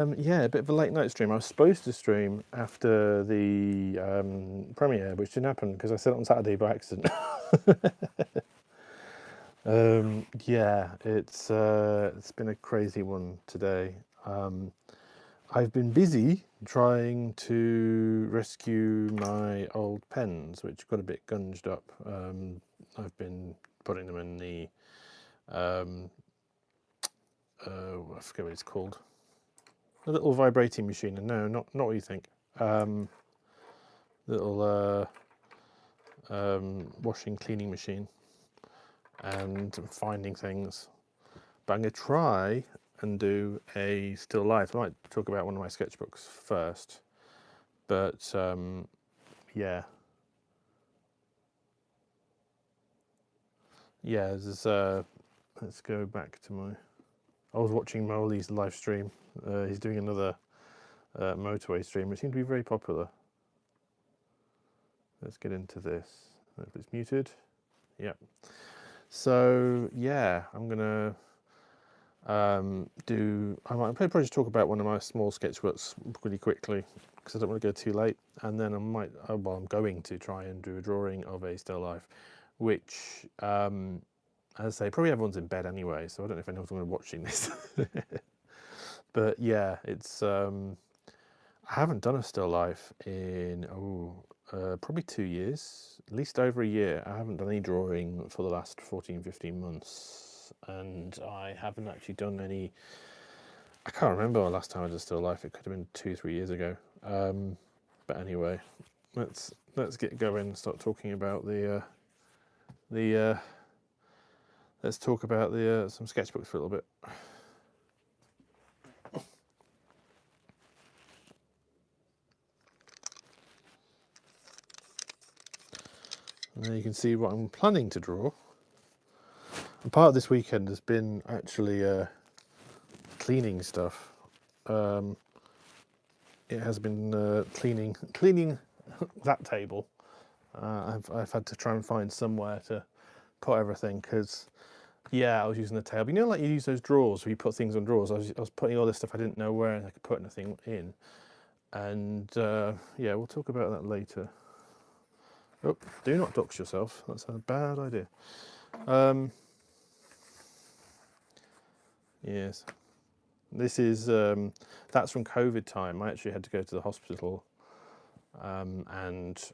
Yeah, a bit of a late night stream. I was supposed to stream after the premiere, which didn't happen because I said it on Saturday by accident. Yeah, it's been a crazy one today. I've been busy trying to rescue my old pens, which got a bit gunged up. I've been putting them in the I forget what it's called. A little vibrating machine, and no, not what you think. Little washing, cleaning machine, and finding things. But I'm going to try and do a still life. I might talk about one of my sketchbooks first, but yeah, there's let's go back to my. I was watching Molly's live stream. He's doing another motorway stream, which seemed to be very popular. Let's get into this. If it's muted, yeah. So yeah, I'm gonna I might probably just talk about one of my small sketchbooks pretty quickly because I don't want to go too late, and then I might. Well, I'm going to try and do a drawing of a still life, which, as I say, probably everyone's in bed anyway, so I don't know if anyone's going to be watching this. But yeah, it's. I haven't done a still life in probably 2 years, at least over a year. I haven't done any drawing for the last 14, 15 months, and I haven't actually done any. I can't remember the last time I did a still life. It could have been 2, 3 years ago. But anyway, let's get going and start talking about the let's talk about the some sketchbooks for a little bit. And then you can see what I'm planning to draw. And part of this weekend has been actually cleaning stuff. It has been cleaning that table. I've had to try and find somewhere to put everything because, yeah, I was using the table. You know, like you use those drawers where you put things on drawers. I was putting all this stuff I didn't know where I could put anything in, and yeah, we'll talk about that later. Oh, do not dox yourself. That's a bad idea. Yes, this is that's from COVID time. I actually had to go to the hospital, and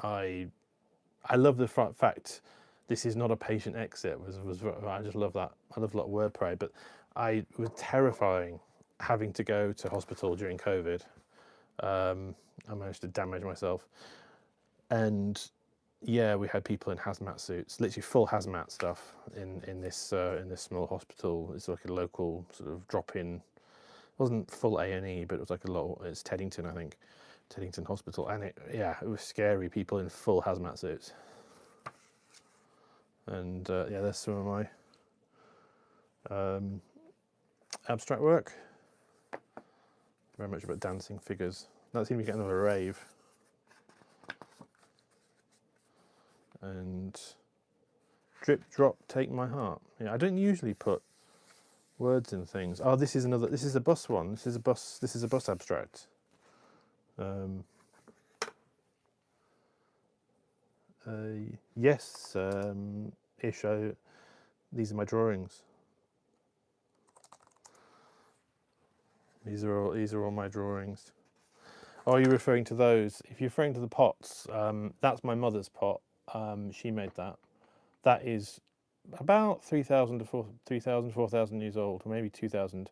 I love the fact this is not a patient exit. I just love that. I love a lot of wordplay, but it was terrifying having to go to hospital during COVID. I managed to damage myself, and yeah, we had people in hazmat suits, literally full hazmat stuff in this small hospital. It's like a local sort of drop-in. It wasn't full A&E, but it was like a lot. It's Teddington, I think, Teddington Hospital, and it was scary. People in full hazmat suits, and yeah, there's some of my abstract work. Very much about dancing figures. That seemed to be getting another rave. And drip drop take my heart. Yeah, I don't usually put words in things. Oh, this is a bus one. This is a bus abstract. Yes, ish. These are my drawings. These are all my drawings. Oh, are you referring to those? If you're referring to the pots, that's my mother's pot. She made that. That is about 3,000 to 4,000 years old, or maybe 2,000.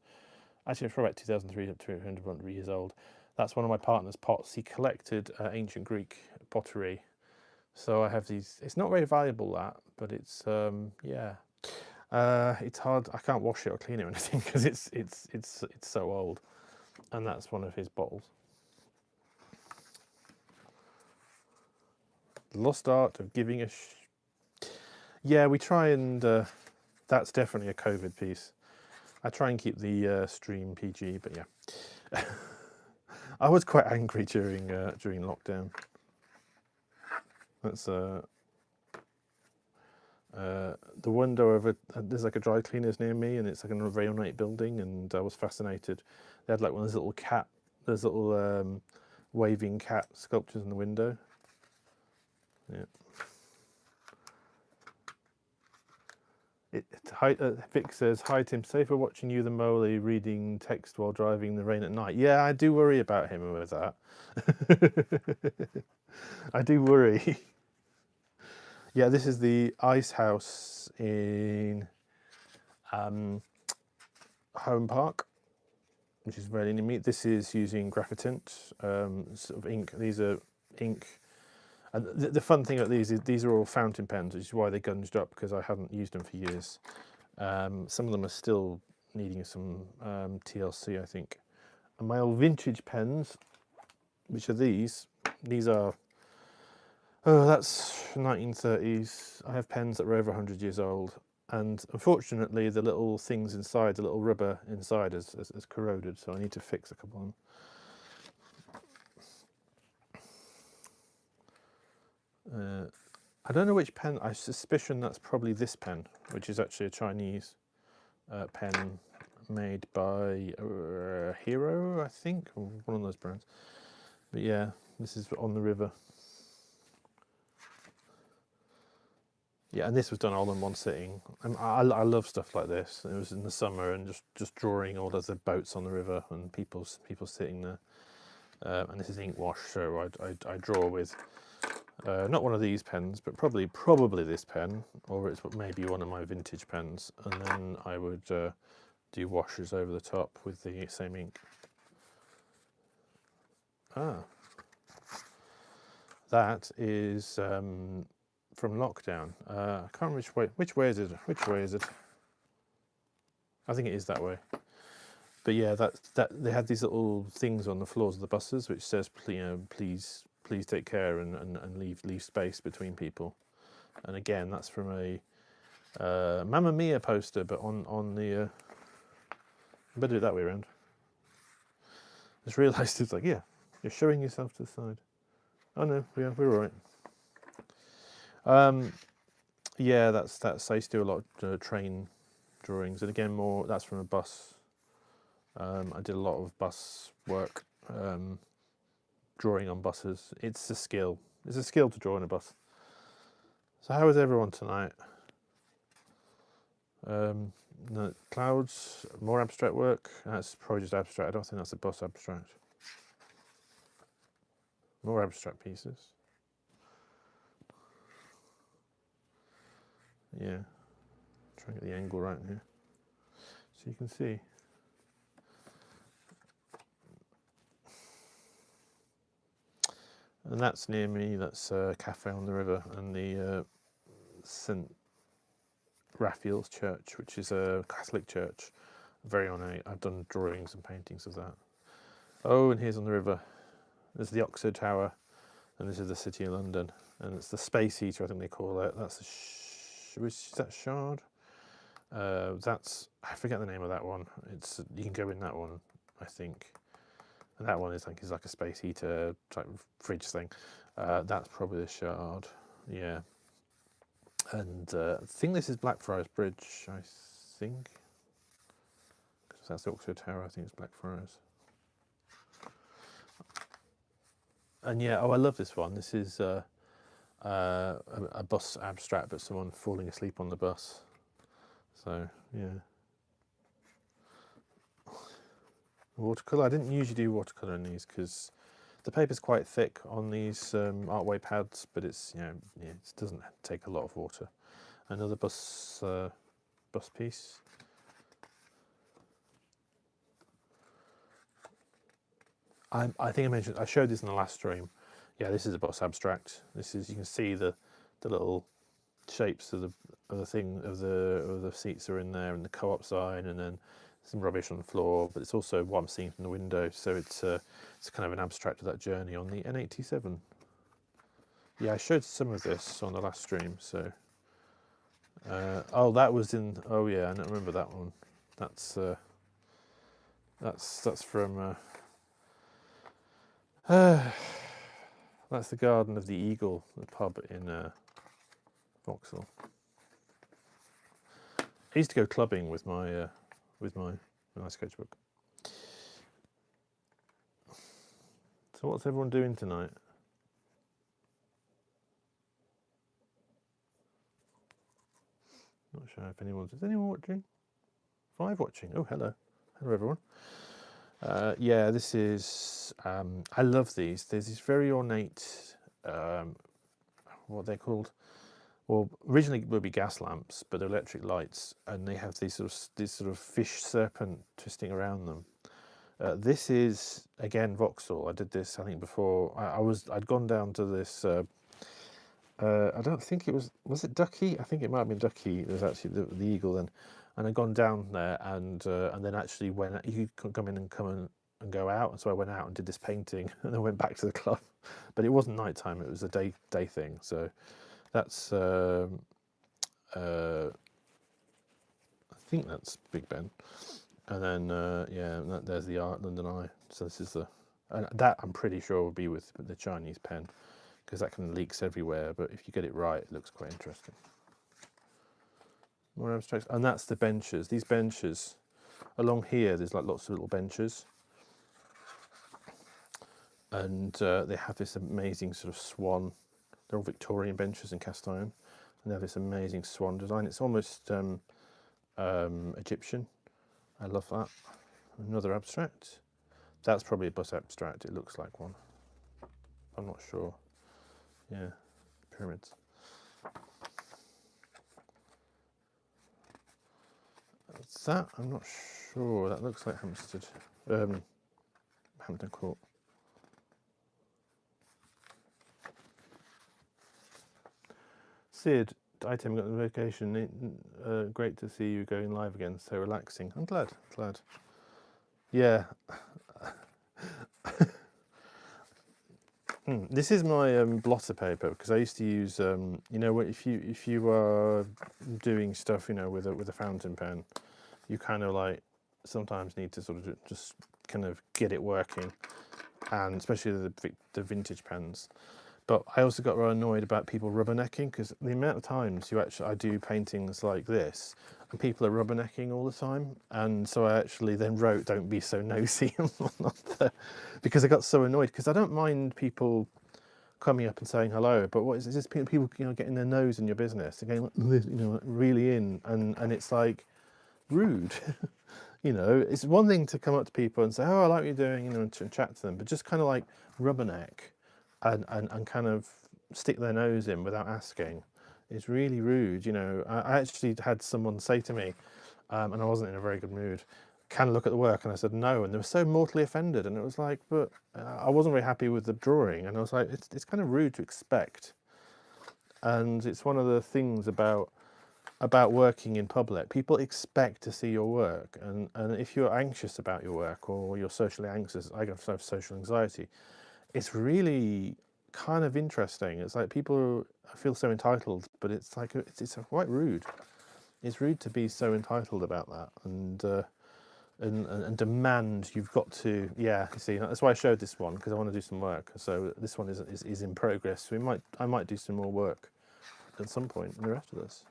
Actually, it's probably about 2,300 years old. That's one of my partner's pots. He collected ancient Greek pottery. So I have these. It's not very valuable, but it's yeah. It's hard. I can't wash it or clean it or anything because it's so old. And that's one of his bottles. The Lost Art of Giving a Yeah, we try and that's definitely a COVID piece. I try and keep the stream PG, but yeah. I was quite angry during lockdown. That's The window of there's like a dry cleaners near me, and it's like a very ornate building, and I was fascinated. They had like one of those little waving cat sculptures in the window. Yeah. Vic says, "Hi Tim, safer watching you than Moley reading text while driving in the rain at night." Yeah, I do worry about him with that. I do worry. Yeah, this is the ice house in Home Park, which is very neat. This is using graphitint, sort of ink. These are ink. And the fun thing about these is these are all fountain pens, which is why they gunged up, because I hadn't used them for years. Some of them are still needing some TLC, I think. And my old vintage pens, which are these are, oh, that's 1930s. I have pens that were over 100 years old. And unfortunately, the little things inside, the little rubber inside has corroded, so I need to fix a couple of them. I don't know which pen. I suspicion that's probably this pen, which is actually a Chinese pen made by Hero, I think, or one of those brands. But yeah, this is on the river. Yeah, and this was done all in one sitting. I love stuff like this. It was in the summer, and just drawing all of the boats on the river and people sitting there. And this is ink wash, so I draw with not one of these pens, but probably this pen, or it's maybe one of my vintage pens, and then I would do washes over the top with the same ink. That is from Lockdown. I can't remember which way is it. I think it is that way. But yeah, that they had these little things on the floors of the buses which says, please take care and leave space between people. And again, that's from a Mamma Mia poster, but on the. I better do it that way around. Just realised it's like, yeah, you're showing yourself to the side. Oh no, yeah, we're all right. Yeah, that's I used to do a lot of train drawings, and again, that's from a bus. I did a lot of bus work, drawing on buses. It's a skill. It's a skill to draw in a bus. So how is everyone tonight? No, clouds, more abstract work. That's probably just abstract. I don't think that's a bus abstract. More abstract pieces. Yeah. Try and get the angle right here, so you can see. And that's near me. That's a cafe on the river, and the St. Raphael's Church, which is a Catholic church, very ornate. I've done drawings and paintings of that. Oh, and here's on the river. There's the Oxford Tower, and this is the City of London, and it's the Space Heater, I think they call it. That's is that Shard? That's, I forget the name of that one. It's, you can go in that one, I think. And that one is like a space heater type of fridge thing. That's probably the Shard, yeah. And I think this is Blackfriars Bridge, I think. Because that's the Oxford Tower, I think it's Blackfriars. And yeah, I love this one. This is a bus abstract, but someone falling asleep on the bus. So, yeah. Watercolour. I didn't usually do watercolour in these because the paper's quite thick on these Artway pads, but it's it doesn't take a lot of water. Another bus piece. I think I showed this in the last stream. Yeah, this is a bus abstract. This is, you can see the little shapes of the seats are in there, and the co-op sign, and then some rubbish on the floor. But it's also what I'm seeing from the window, so it's kind of an abstract of that journey on the N87. Yeah, I showed some of this on the last stream. So, oh, that was in. Oh yeah, I don't remember that one. That's from. That's the Garden of the Eagle, the pub in Vauxhall. I used to go clubbing with my sketchbook. So what's everyone doing tonight? Not sure if is anyone watching? 5 watching. Oh, hello. Hello, everyone. Yeah, this is, I love these. There's these very ornate, what they're called. Well, originally it would be gas lamps, but they're electric lights, and they have these sort of fish serpent twisting around them. This is again Vauxhall. I did this, I think, before. I'd gone down to this. I don't think it was it Ducky? I think it might have been Ducky. It was actually the Eagle then, and I'd gone down there, and then actually when you could come in and and go out, and so I went out and did this painting, and then went back to the club. But it wasn't nighttime; it was a day thing. So that's I think that's Big Ben, and then yeah, there's the Art London Eye. So this is that I'm pretty sure will be with the Chinese pen, because that kind of leaks everywhere, but if you get it right, it looks quite interesting. More abstracts, and that's the benches. These benches, along here, there's like lots of little benches, and they have this amazing sort of swan. They're all Victorian benches in cast iron, and they have this amazing swan design. It's almost Egyptian. I love that. Another abstract. That's probably a bus abstract. It looks like one. I'm not sure. Yeah, pyramids. What's that? I'm not sure. That looks like Hampstead. Hampton Court. Sid, item got the vacation. Great to see you going live again. So relaxing. I'm glad. Yeah. This is my blotter paper, because I used to use, you know, if you are doing stuff, you know, with a fountain pen, you kind of like sometimes need to sort of just kind of get it working, and especially the vintage pens. But I also got rather annoyed about people rubbernecking, because the amount of times I do paintings like this, and people are rubbernecking all the time, and so I actually then wrote, "Don't be so nosy," because I got so annoyed, because I don't mind people coming up and saying hello, but what is this? People, you know, getting their nose in your business, again, you know, really in, and it's like rude. You know, it's one thing to come up to people and say, "Oh, I like what you're doing," you know, and chat to them, but just kind of like rubberneck and kind of stick their nose in without asking is really rude. You know, I actually had someone say to me, and I wasn't in a very good mood, "Can I look at the work?" And I said no, and they were so mortally offended, and it was like, but I wasn't very happy with the drawing, and I was like, it's kind of rude to expect, and it's one of the things about working in public. People expect to see your work, and if you're anxious about your work, or you're socially anxious, I have social anxiety, it's really kind of interesting. It's like people feel so entitled, but it's like it's quite rude. It's rude to be so entitled about that, and demand you've got to. Yeah, you see, that's why I showed this one, because I want to do some work. So this one is in progress. So I might do some more work at some point in the rest of this.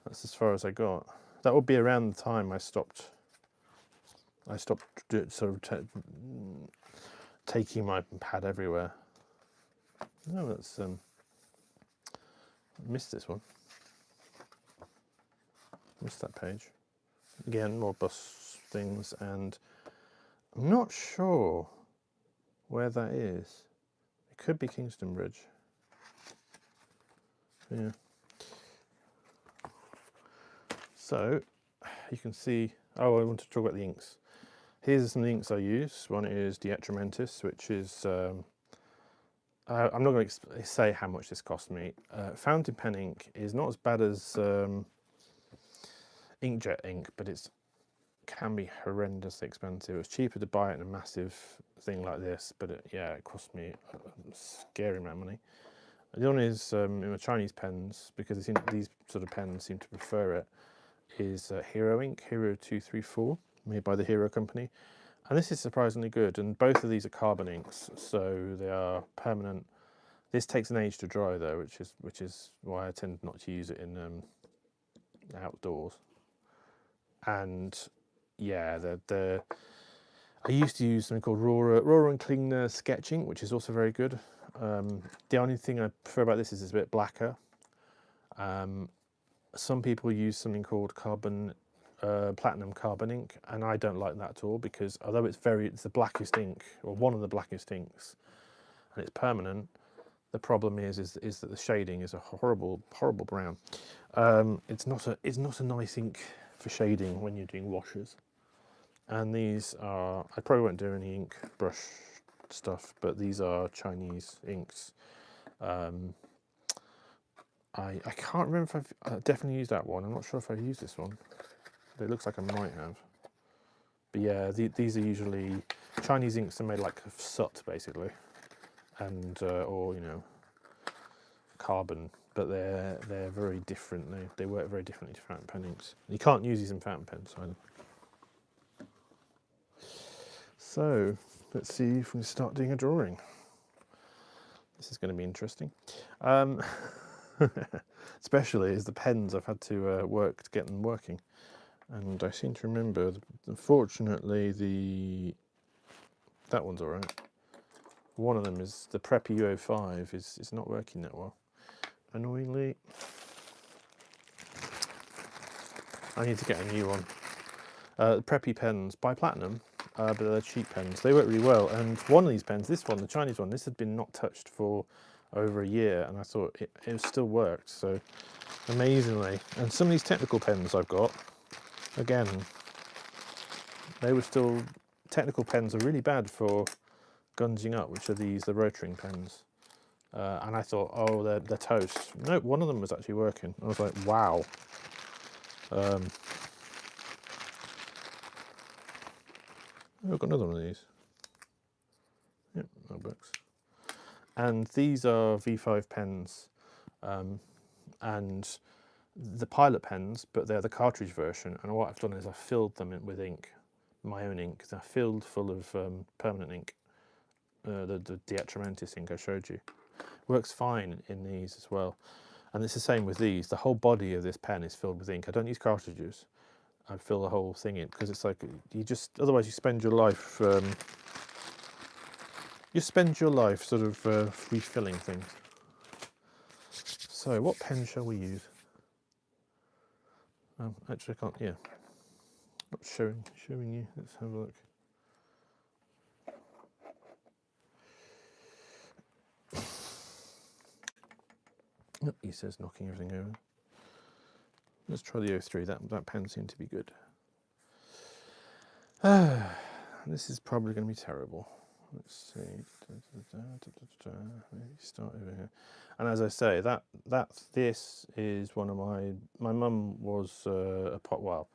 That's as far as I got. That would be around the time I stopped sort of taking my pad everywhere. No, that's missed this one. Missed that page. Again, more bus things, and I'm not sure where that is. It could be Kingston Bridge. Yeah. So you can see. Oh, I want to talk about the inks. Here's some inks I use. One is Diatramentis, which is. I'm not going to say how much this cost me. Fountain pen ink is not as bad as inkjet ink, but it can be horrendously expensive. It's cheaper to buy it in a massive thing like this, but it cost me a scary amount of money. The other one is in my Chinese pens, because these sort of pens seem to prefer it, is Hero ink, Hero 234, made by the Hero company. And this is surprisingly good, and both of these are carbon inks, so they are permanent. This takes an age to dry though, which is why I tend not to use it in outdoors. and yeah, I used to use something called Rohrer and Klingner Sketch Ink, which is also very good. The only thing I prefer about this is it's a bit blacker. Some people use something called platinum carbon ink, and I don't like that at all, because although it's the blackest ink, or one of the blackest inks, and it's permanent, the problem is that the shading is a horrible brown. It's not a nice ink for shading when you're doing washes. And these are, I probably won't do any ink brush stuff, but these are Chinese inks. I can't remember if I've definitely used that one. I'm not sure if I've used this one. But it looks like I might have. But yeah, these are usually, Chinese inks are made like of soot, basically. And, or, you know, carbon. But they're very different. They work very differently to fountain pen inks. You can't use these in fountain pens either. So, let's see if we can start doing a drawing. This is going to be interesting. Especially as the pens, I've had to work to get them working. And I seem to remember, unfortunately, that one's all right. One of them is the Preppy UO5 is not working that well. Annoyingly, I need to get a new one. The Preppy pens by Platinum, but they're cheap pens. They work really well. And one of these pens, this one, the Chinese one, this had been not touched for over a year, and I thought it still worked. So amazingly, and some of these technical pens I've got, again, they were still, technical pens are really bad for gunging up, which are the Rotring pens. And I thought, oh, they're toast. No, one of them was actually working. I was like, wow. I've got another one of these. Yep, that works. And these are V5 pens, and the Pilot pens, but they're the cartridge version. And what I've done is I've filled them with ink, my own ink. They're filled full of permanent ink, the Diatramantis ink I showed you. Works fine in these as well. And it's the same with these. The whole body of this pen is filled with ink. I don't use cartridges. I fill the whole thing in, because it's like, otherwise you spend your life, sort of refilling things. So what pen shall we use? Actually I can't, yeah. Not showing you, let's have a look. Oh, he says knocking everything over. Let's try the 03, that pen seemed to be good. This is probably going to be terrible. Let's see. Maybe start over here. And as I say, this is one of my mum was a pot. Well,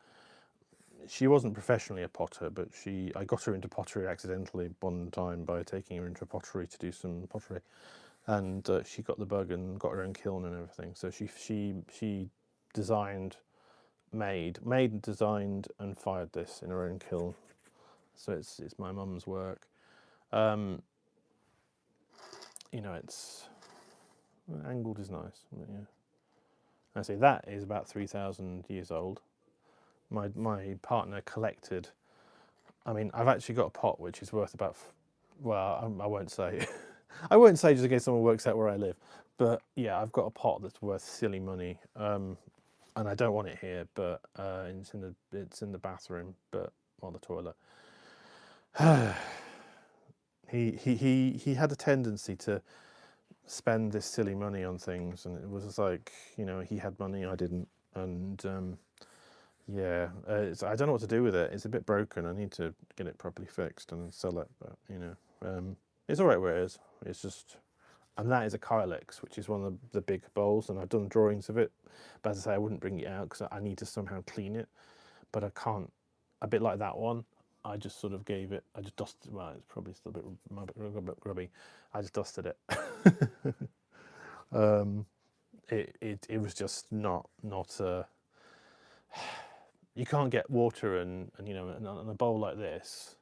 she wasn't professionally a potter, but I got her into pottery accidentally one time by taking her into a pottery to do some pottery, and she got the bug and got her own kiln and everything. So she designed, made, designed, and fired this in her own kiln. So it's my mum's work. You know, it's angled is nice. But yeah, I say that is about 3,000 years old. My partner collected. I mean, I've actually got a pot which is worth about. Well, I won't say. I won't say just in case someone works out where I live. But yeah, I've got a pot that's worth silly money. And I don't want it here, but it's in the bathroom, but on the toilet. He had a tendency to spend this silly money on things, and it was just like, you know, he had money, I didn't, and yeah, I don't know what to do with it. It's a bit broken. I need to get it properly fixed and sell it, but you know, it's all right where it is. It's just, and that is a Kylix, which is one of the big bowls, and I've done drawings of it, but as I say, I wouldn't bring it out because I need to somehow clean it, but I can't. A bit like that one, I just sort of gave it, I just dusted, well, it's probably still a bit grubby. I just dusted it. It was just not you can't get water and you know, in a bowl like this,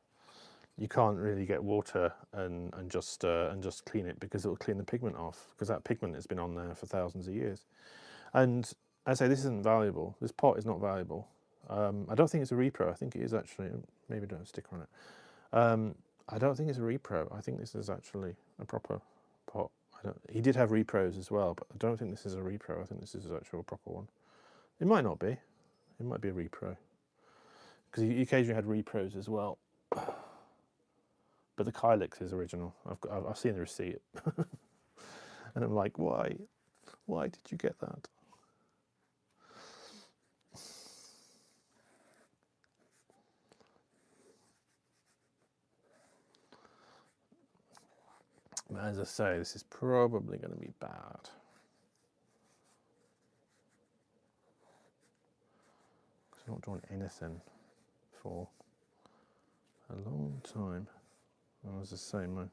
you can't really get water and just clean it, because it will clean the pigment off, because that pigment has been on there for thousands of years. And I say this isn't valuable. This pot is not valuable. I don't think it's a repro. I think it is actually, maybe don't have a sticker on it. I don't think it's a repro. I think this is actually a proper pot. He did have repros as well, but I don't think this is a repro. I think this is actually a proper one. It might not be. It might be a repro. Because he occasionally had repros as well. But the Kylix is original. I've seen the receipt. And I'm like, why? Why did you get that? But as I say, this is probably going to be bad. Because I've not drawn anything for a long time. And as I say, I'm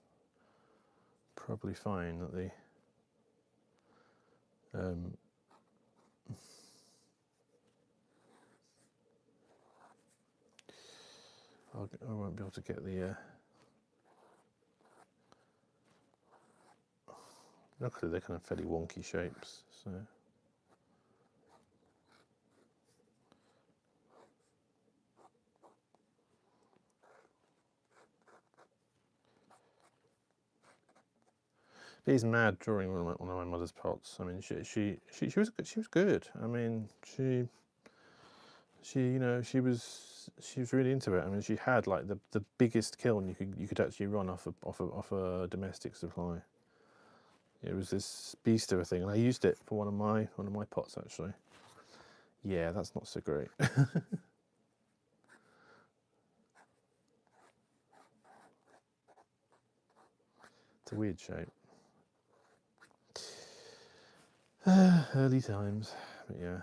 probably fine that the I won't be able to get the luckily they're kind of fairly wonky shapes, so he's mad drawing one of my mother's pots. I mean, she was good. I mean, she was really into it. I mean, she had like the biggest kiln you could actually run off a domestic supply. It was this beast of a thing, and I used it for one of my pots actually. Yeah, that's not so great. It's a weird shape. Early times, but yeah.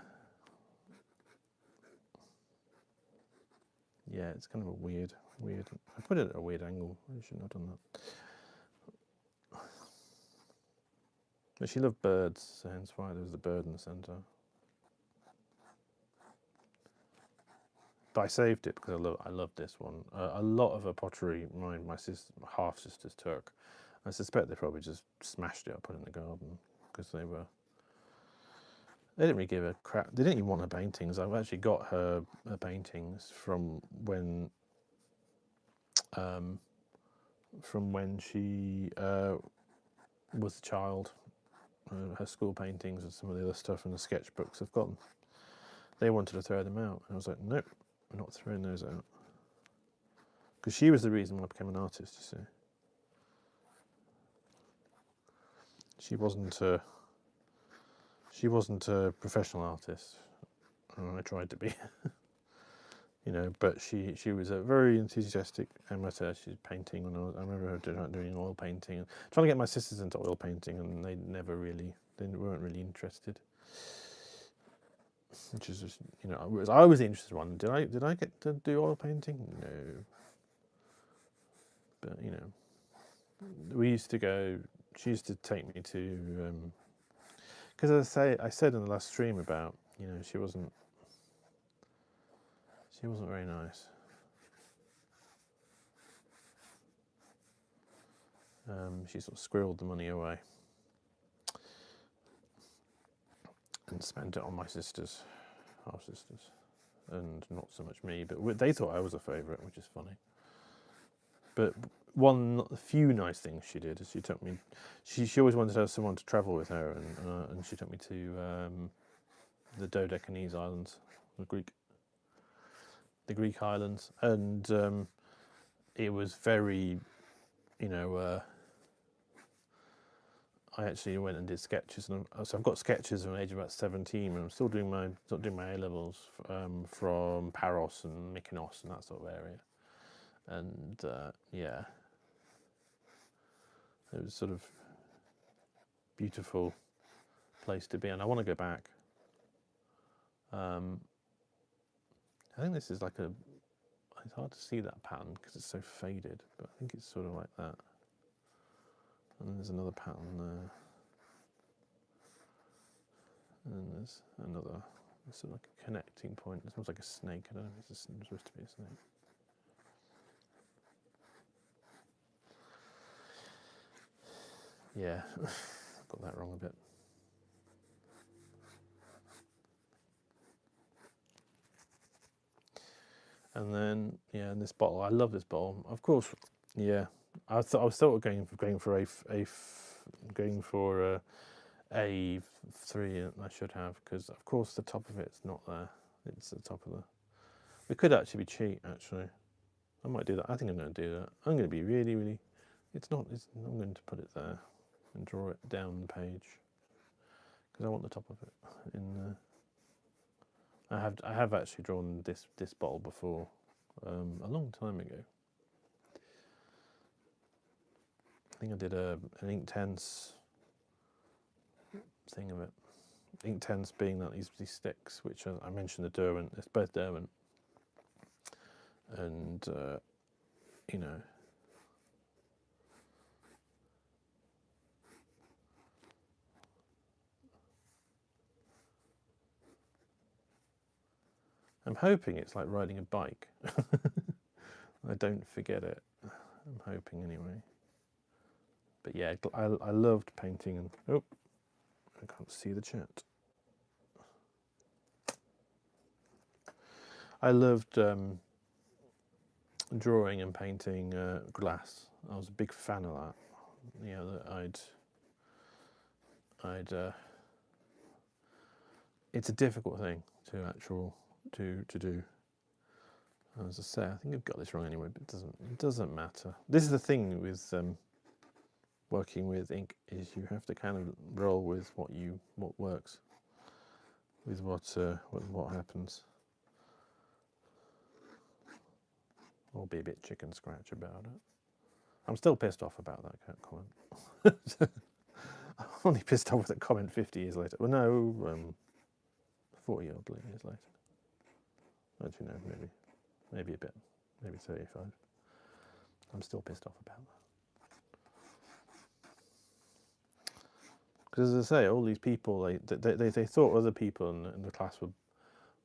Yeah, it's kind of a weird. I put it at a weird angle. I shouldn't have done that. But she loved birds, so hence why there was the bird in the centre. But I saved it because I love this one. A lot of her pottery, my half sisters took. I suspect they probably just smashed it up, put it in the garden because they didn't really give a crap. They didn't even want her paintings. I've actually got her paintings from when she was a child. Her school paintings and some of the other stuff and the sketchbooks I've got them. They wanted to throw them out. And I was like, nope, we're not throwing those out. Because she was the reason why I became an artist, you see. She wasn't a professional artist. I tried to be. But she was a very enthusiastic amateur. She's painting when I remember her doing oil painting, trying to get my sisters into oil painting, and they weren't really interested. Which is just, I was the interested one. Did I get to do oil painting? No. But we used to go. She used to take me to, because I said in the last stream about she wasn't very nice. She sort of squirreled the money away and spent it on my half sisters, and not so much me. But they thought I was a favourite, which is funny. But a few nice things she did is she took me. She always wanted to have someone to travel with her, and she took me to the Dodecanese Islands, the Greek islands, and it was very, I actually went and did sketches, and so I've got sketches from the age of about 17, and I'm still doing my A levels from Paros and Mykonos and that sort of area, and yeah, it was sort of beautiful place to be, and I want to go back. I think this is like it's hard to see that pattern because it's so faded, but I think it's sort of like that. And there's another pattern there. And then there's another, sort of like a connecting point. It smells like a snake. I don't know if it's supposed to be a snake. Yeah, got that wrong a bit. And then and this bottle, I love this bottle. Of course, yeah. I was sort of going for A3, and I should have, because of course the top of it's not there. It's the top of the. We could actually be cheat. Actually, I might do that. I think I'm going to do that. I'm going to be really, really. It's not. I'm going to put it there and draw it down the page because I want the top of it in there. I have actually drawn this bottle before, a long time ago. I think I did an Inktense thing of it. Inktense being that these sticks, which I mentioned the Derwent. It's both Derwent, and you know. I'm hoping it's like riding a bike. I don't forget it. I'm hoping anyway. But yeah, I loved painting and I can't see the chat. I loved drawing and painting glass. I was a big fan of that. You know, that it's a difficult thing to do. As I say, I think I've got this wrong anyway, but it doesn't matter. This is the thing with working with ink, is you have to kind of roll with what works, with what happens. I'll be a bit chicken scratch about it. I'm still pissed off about that comment. I'm only pissed off with that comment 50 years later. Well, no, 40 odd years later. Actually, no, maybe a bit, maybe 35. I'm still pissed off about that. Because as I say, all these people, they thought other people in the class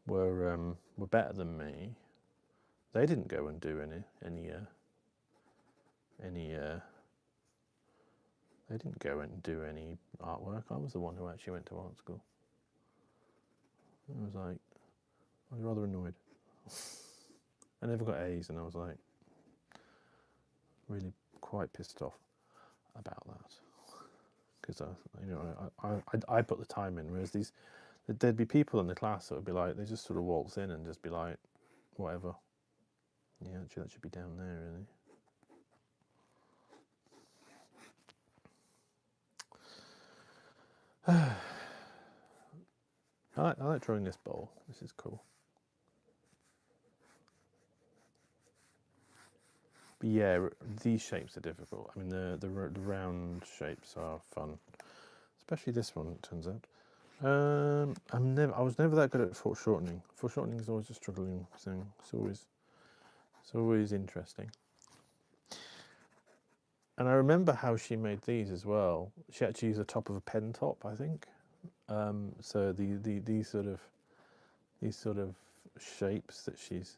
were better than me. They didn't go and do they didn't go and do any artwork. I was the one who actually went to art school. I was rather annoyed. I never got A's, and I was like really quite pissed off about that, because I put the time in, whereas there'd be people in the class that would be like, they just sort of waltz in and just be like, whatever. Yeah, actually that should be down there, really. I like drawing this bowl. This is cool. But yeah, these shapes are difficult. I mean, the round shapes are fun, especially this one. It turns out. I was never that good at foreshortening. Foreshortening is always a struggling thing. It's always interesting. And I remember how she made these as well. She actually used the top of a pen top, I think. So these sort of shapes that she's,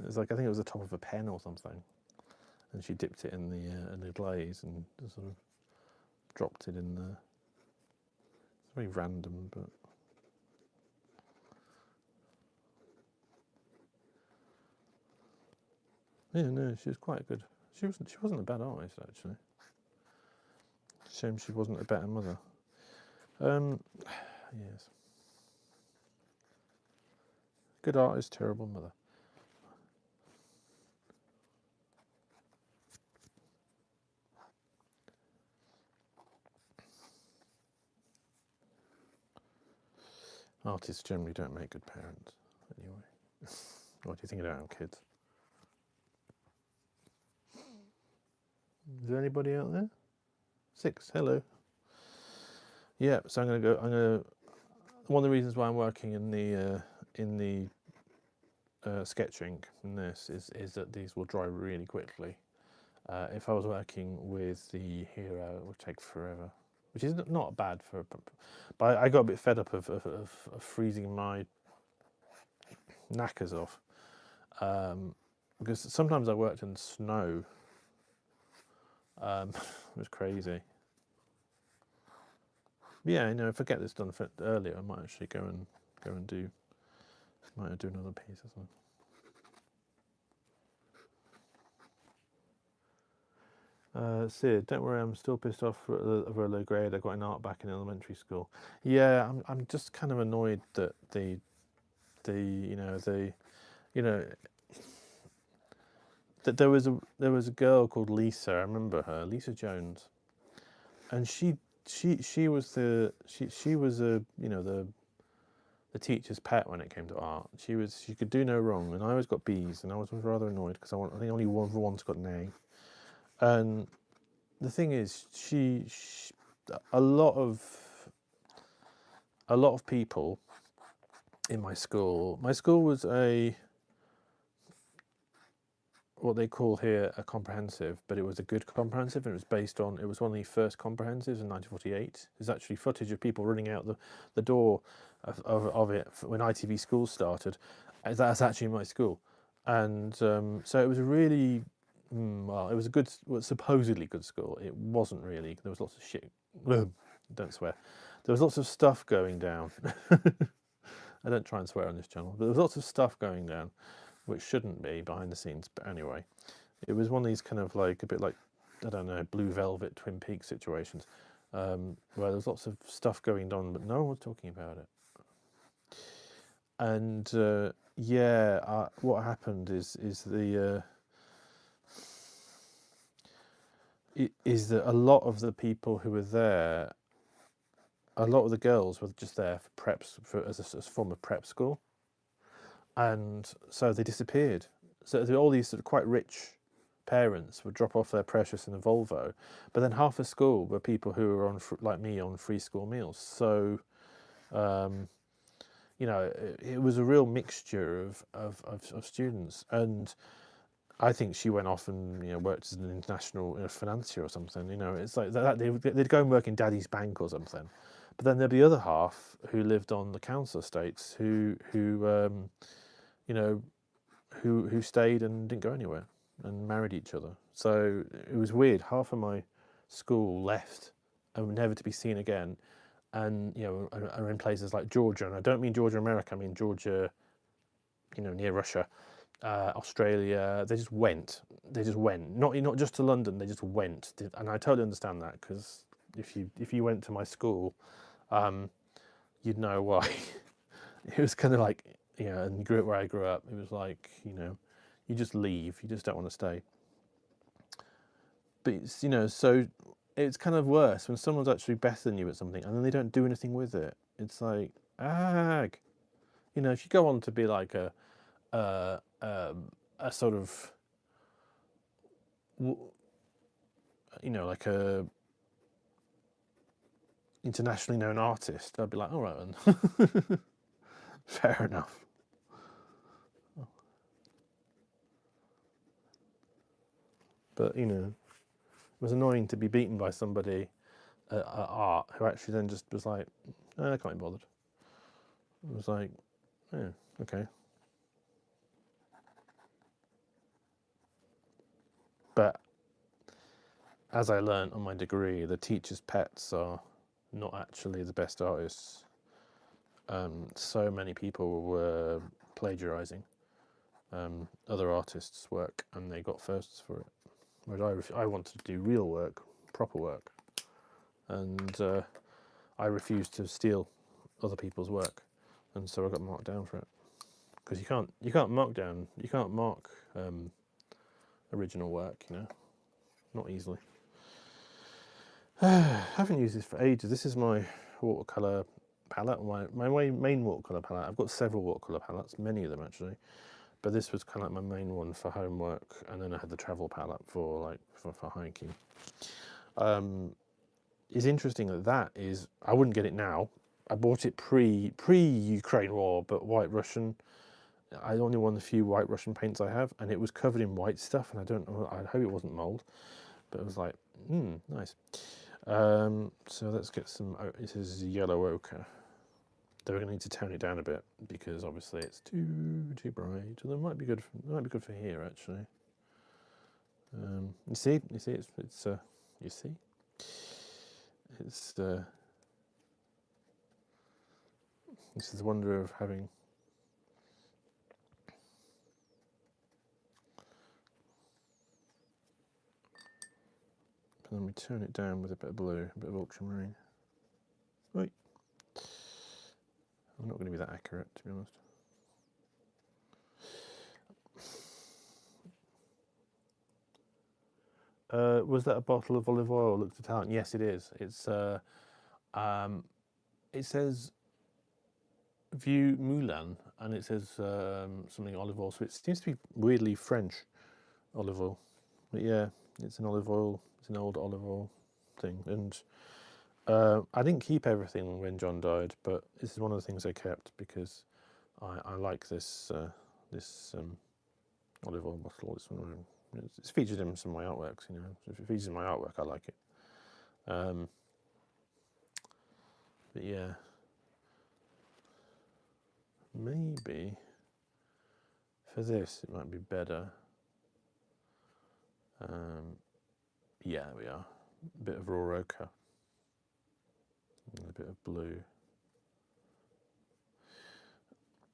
it's like, I think it was the top of a pen or something, and she dipped it in the glaze and sort of dropped it in there. It's very random, but yeah, no, she was quite good. She wasn't a bad artist, actually. Shame she wasn't a better mother. Yes. Good artist, terrible mother. Artists generally don't make good parents, anyway. What do you think about kids? Is there anybody out there? 6. Hello. Yeah. So I'm gonna. One of the reasons why I'm working in the sketching in this is that these will dry really quickly. If I was working with the Hero, it would take forever, which is not bad for. But I got a bit fed up of freezing my knackers off, because sometimes I worked in snow. It was crazy. But yeah, if I get this done earlier, I might actually go and do Might do another piece or something. Sid, don't worry, I'm still pissed off over a low grade I got in art back in elementary school. Yeah, I'm just kind of annoyed that that there was a girl called Lisa. I remember her, Lisa Jones, and she was the teacher's pet when it came to art. She could do no wrong, and I always got B's, and I was rather annoyed because I think only one's got an A. And the thing is, a lot of people in my school. My school was what they call here a comprehensive, but it was a good comprehensive, and it was one of the first comprehensives in 1948. There's actually footage of people running out the door of it when ITV schools started. That's actually my school, and so it was a really it was a good, supposedly good school. It wasn't really. There was lots of shit. Don't swear. There was lots of stuff going down. I don't try and swear on this channel, but there was lots of stuff going down, which shouldn't be behind the scenes. But anyway, it was one of these kind of like a bit like, I don't know, Blue Velvet, Twin Peaks situations, where there was lots of stuff going on, but no one was talking about it. And what happened is that a lot of the people who were there, a lot of the girls were just there for preps, as a form of prep school, and so they disappeared. So all these sort of quite rich parents would drop off their precious in a Volvo, but then half the school were people who were like me on free school meals. So it was a real mixture of students, and I think she went off and worked as an international financier or something. It's like that they'd go and work in Daddy's bank or something. But then there'd be the other half who lived on the council estates who stayed and didn't go anywhere and married each other. So it was weird. Half of my school left and were never to be seen again, and are in places like Georgia. And I don't mean Georgia, America. I mean Georgia, near Russia. Australia, they just went. Not just to London. They just went, and I totally understand that, because if you went to my school, you'd know why. It was kind of like, and you grew up where I grew up. It was like, you just leave. You just don't want to stay. But so it's kind of worse when someone's actually better than you at something, and then they don't do anything with it. It's like, if you go on to be like a sort of, like a internationally known artist, I'd be like, all right then. Fair enough. But it was annoying to be beaten by somebody at art who actually then just was like, I can't be bothered. It was like, yeah, okay. But as I learned on my degree, the teacher's pets are not actually the best artists. So many people were plagiarizing other artists' work, and they got firsts for it. Whereas I wanted to do real work, proper work, and I refused to steal other people's work, and so I got marked down for it. Because you can't mark original work, not easily. I haven't used this for ages. This is my watercolor palette, my main watercolor palette. I've got several watercolor palettes, many of them actually, but this was kind of like my main one for homework, and then I had the travel palette for hiking. It's interesting that is, I wouldn't get it now. I bought it pre-Ukraine war, but White Russian. I only one of the few White Russian paints I have, and it was covered in white stuff, and I don't know. I hope it wasn't mold, but it was like, nice. So let's get some. This is yellow ochre. Though we're going to need to tone it down a bit because obviously it's too bright. So that might be good. For here actually. You see, it's you see, it's this is the wonder of having and then we turn it down with a bit of blue, a bit of ultramarine. Right. I'm not going to be that accurate, to be honest. Was that a bottle of olive oil? Looked Italian. Yes, it is. It's it says Vieux Moulin, and it says something olive oil. So it seems to be weirdly French olive oil. But yeah, it's an olive oil. It's an old olive oil thing. And I didn't keep everything when John died, but this is one of the things I kept because I like this olive oil bottle. It's featured in some of my artworks. You know, if it features in my artwork, I like it. But yeah, maybe for this it might be better. Yeah, there we are. A bit of raw ochre and a bit of blue.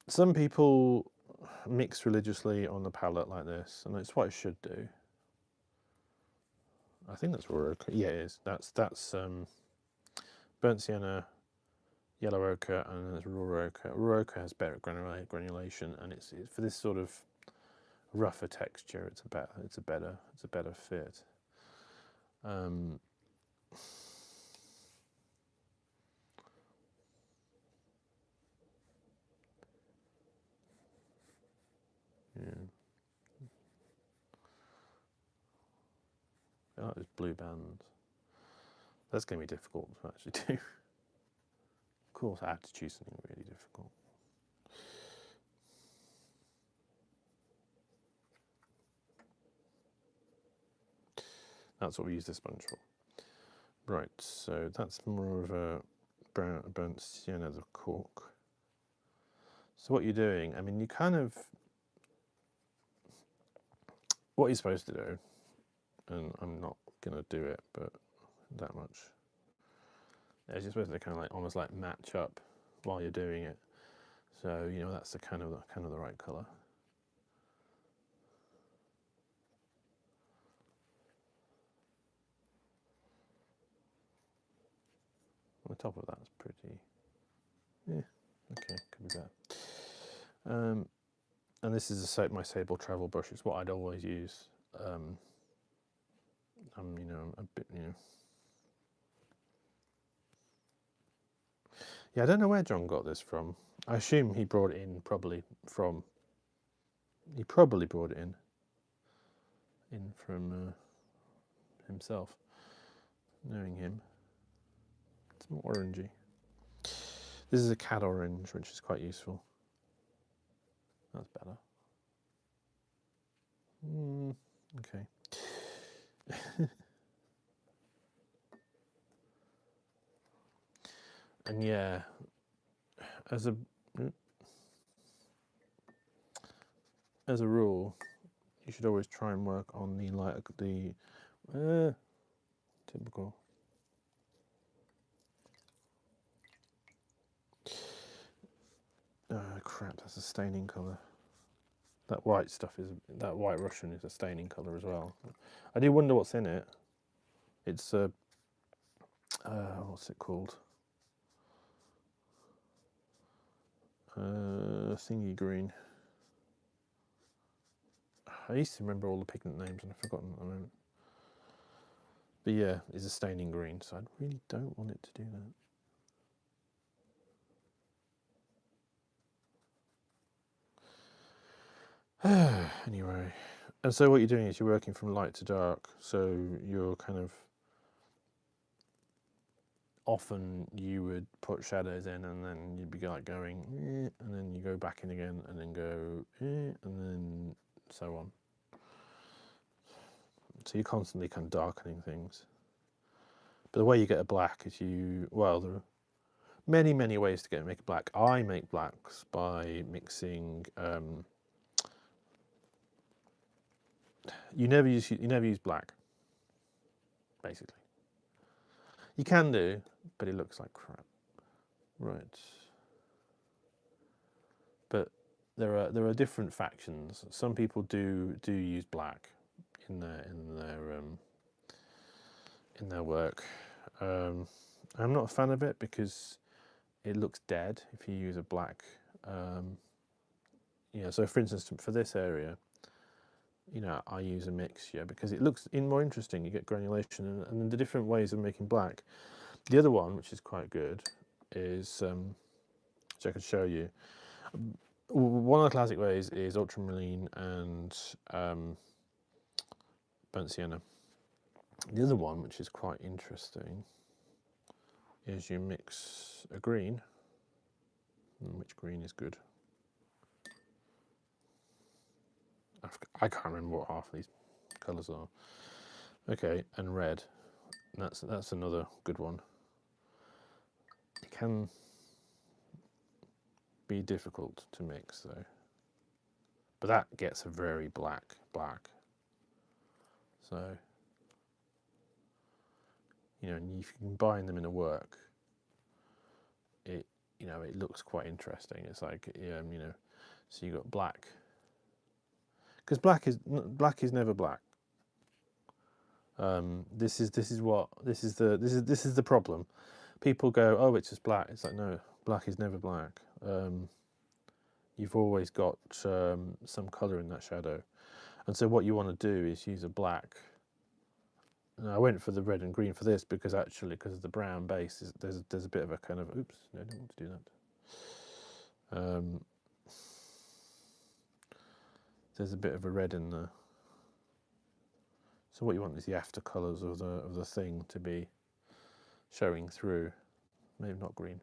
Some people mix religiously on the palette like this, and it's what I should do. I think that's raw ochre. Yeah, it is. That's burnt sienna, yellow ochre, and there's raw ochre. Raw ochre has better granulation, and it's for this sort of rougher texture. It's a better fit. Yeah. I like those blue bands. That's going to be difficult to actually do. Of course, I have to choose something really difficult. That's what we use this sponge for. Right, so that's more of a burnt sienna, the cork. So what you're doing, I mean, you kind of, what you're supposed to do, and I'm not going to do it, but that much, is you're supposed to kind of like almost like match up while you're doing it. So, you know, that's the kind of the right colour. The top of that's pretty, yeah, okay, could be better. And this is my Sable travel brush. It's what I'd always use. You know, a bit, you know. Yeah, I don't know where John got this from. I assume he brought it in he probably brought it in from himself, knowing him. It's more orangey. This is a cad orange, which is quite useful. That's better. Okay. And yeah, as a rule, you should always try and work on the typical. Crap, that's a staining colour. That white Russian is a staining colour as well. I do wonder what's in it. It's what's it called? Thingy green. I used to remember all the pigment names and I've forgotten at the moment. But yeah, it's a staining green, so I really don't want it to do that. Anyway, and so what you're doing is you're working from light to dark, so you're kind of, often you would put shadows in and then you'd be like going, and then you go back in again and then go, and then so on. So you're constantly kind of darkening things. But the way you get a black is there are many, many ways to make a black. I make blacks by mixing, you never use black, basically. You can do, but it looks like crap. Right. But there are different factions. Some people do use black in in their work. I'm not a fan of it because it looks dead if you use a black. So for instance, for this area, I use a mixture because it looks more interesting. You get granulation and the different ways of making black. The other one, which is quite good, is which I could show you. One of the classic ways is ultramarine and burnt sienna. The other one, which is quite interesting, is you mix a green. And which green is good? I can't remember what half of these colours are. Okay, and red. That's another good one. It can be difficult to mix though, but that gets a very black. So and if you combine them in a work, it looks quite interesting. It's like so you got black, because black is never black. This is the problem. People go, oh, it's just black. It's like, no, black is never black. You've always got some colour in that shadow, and so what you want to do is use a black. And I went for the red and green for this because of the brown base, there's a bit of a kind of, oops, no, I don't want to do that. There's a bit of a red in there. So what you want is the after colours of the thing to be showing through. Maybe not green.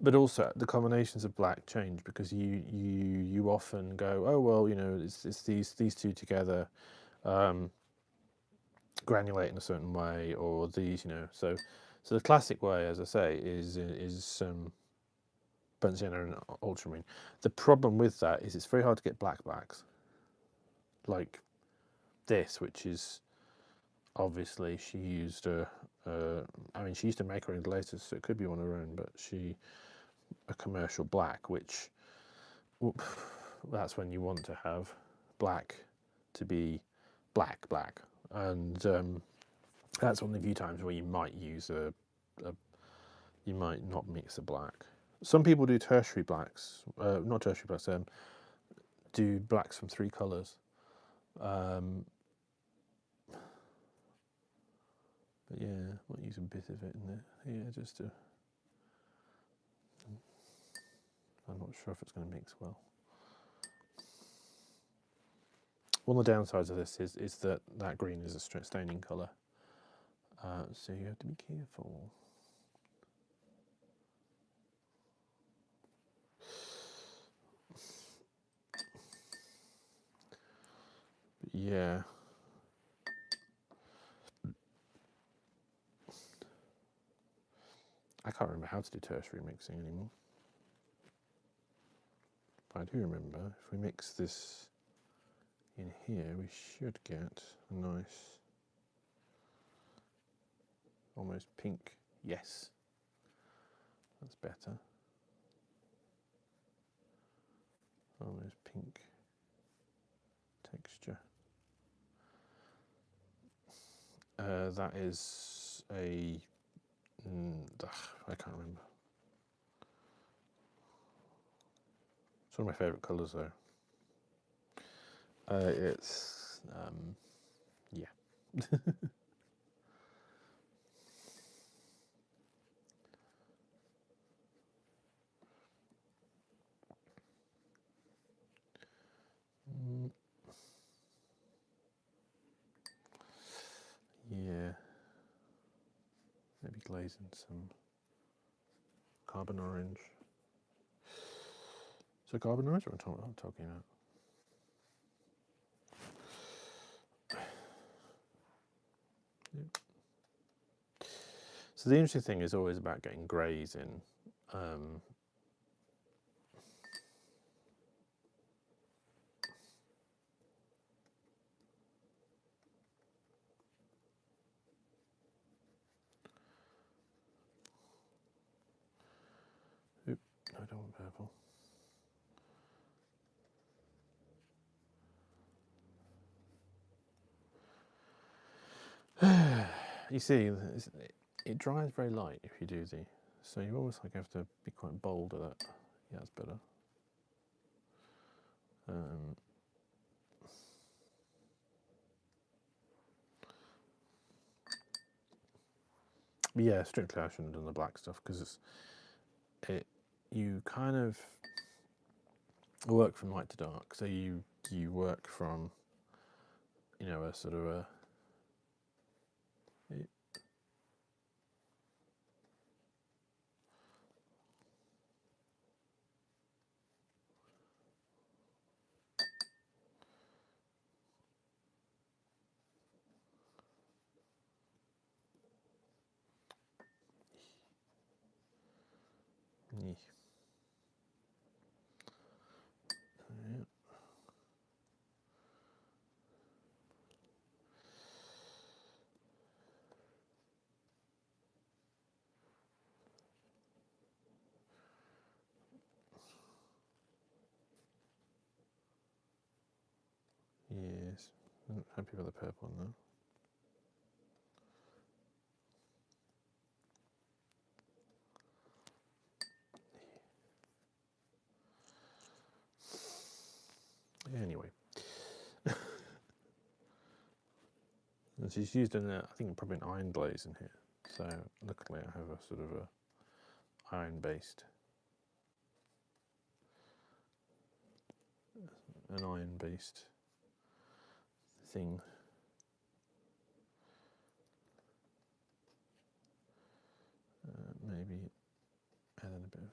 But also the combinations of black change because you often go, oh well, it's these two together, granulate in a certain way, or these, So the classic way, as I say, is burnt sienna and ultramarine. The problem with that is it's very hard to get black blacks. Like this, which is obviously she used she used to make her own glazes, so it could be one of her own, but a commercial black, which that's when you want to have black to be black, and that's one of the few times where you might use you might not mix a black. Some people do tertiary blacks, not tertiary blacks, do blacks from 3 colours. But yeah, I might use a bit of it in there. Yeah, just to. I'm not sure if it's going to mix well. One of the downsides of this is that green is a staining colour, so you have to be careful. But yeah. I can't remember how to do tertiary mixing anymore. But I do remember if we mix this in here, we should get a nice, almost pink. Yes, that's better. Almost pink texture. That is a. I can't remember. It's one of my favourite colours though. It's yeah. Yeah. Maybe glazing some carbon orange. So carbon orange, what I'm talking about. Yep. So the interesting thing is always about getting greys in. Oop, I don't want purple. you see, it dries very light if you do the, so you almost like have to be quite bold with that. Yeah, that's better. Yeah, strictly I shouldn't have done the black stuff because you kind of work from light to dark. So you work from, you know, a sort of a yeah. Yes, I'm happy with the purple one though. Anyway, and she's used I think probably an iron glaze in here. So luckily I have a sort of a iron-based thing. Maybe add in a bit of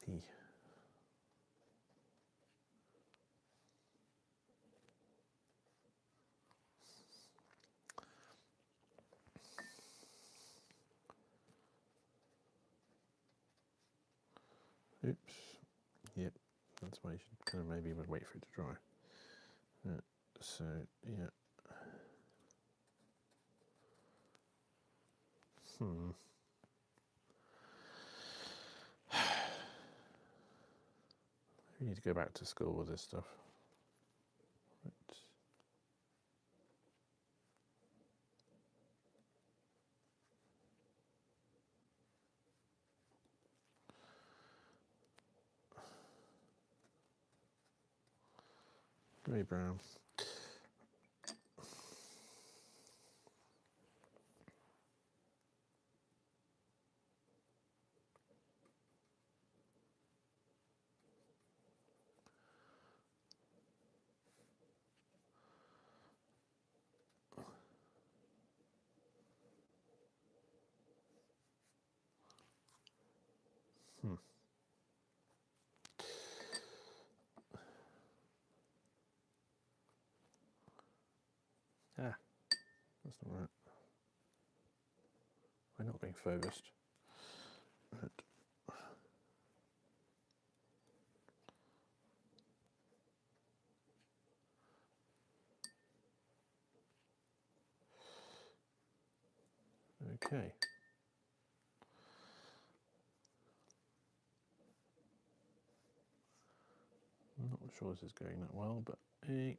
oops. Yep, that's why you should kind of maybe wait for it to dry. So yeah. We need to go back to school with this stuff. Right. Very brown. Ah, that's not right. We're not being focused. Right. Okay. I'm not sure this is going that well, but hey.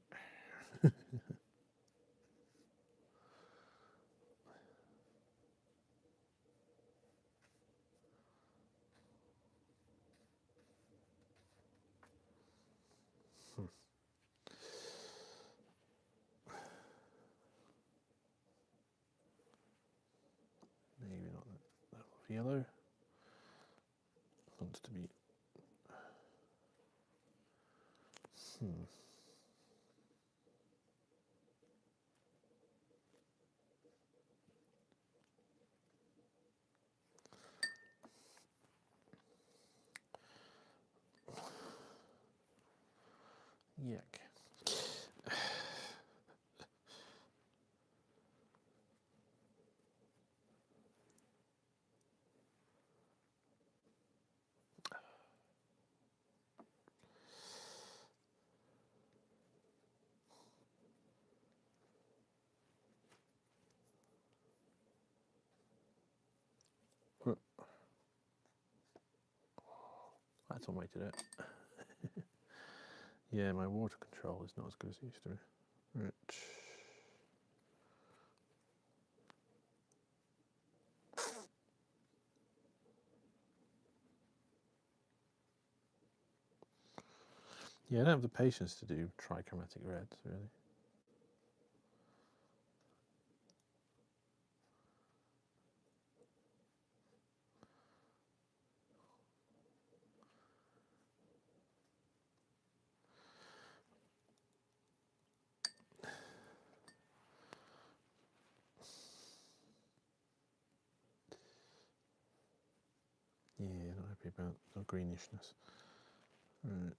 Maybe not that yellow. Wants to be. Yuck. That's one way to do it. Yeah, my water control is not as good as it used to be. Right. Yeah, I don't have the patience to do trichromatic reds, really. Yeah, not happy about the greenishness. Right.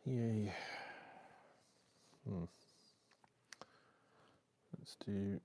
Yay. Let's do.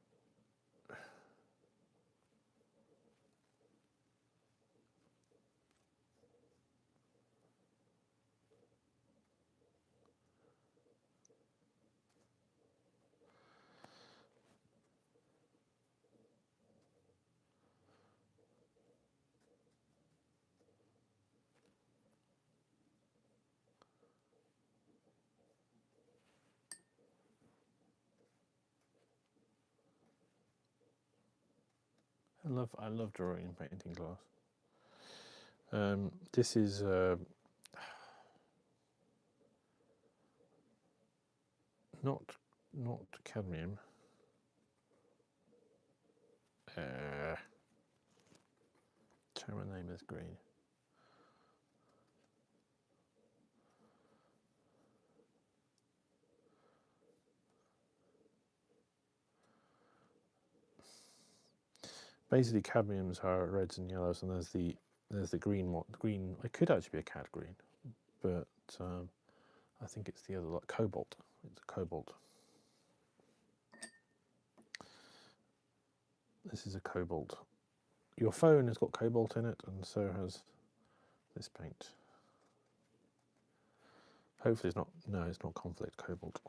I love drawing and painting glass. This is not cadmium. Try my name is green. Basically, cadmiums are reds and yellows, and there's the green one. Green, it could actually be a cad green, but I think it's the other, like cobalt. It's a cobalt. This is a cobalt. Your phone has got cobalt in it, and so has this paint. Hopefully it's not, no, it's not conflict cobalt.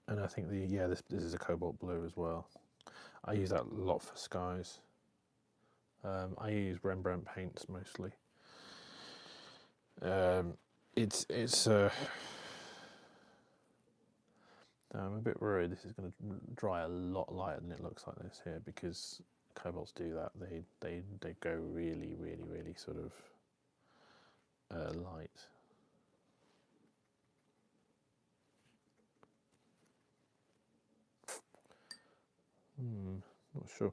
And I think this is a cobalt blue as well. I use that a lot for skies. I use Rembrandt paints mostly. I'm a bit worried this is going to dry a lot lighter than it looks like this here, because cobalts do that. They go really sort of light. Not sure.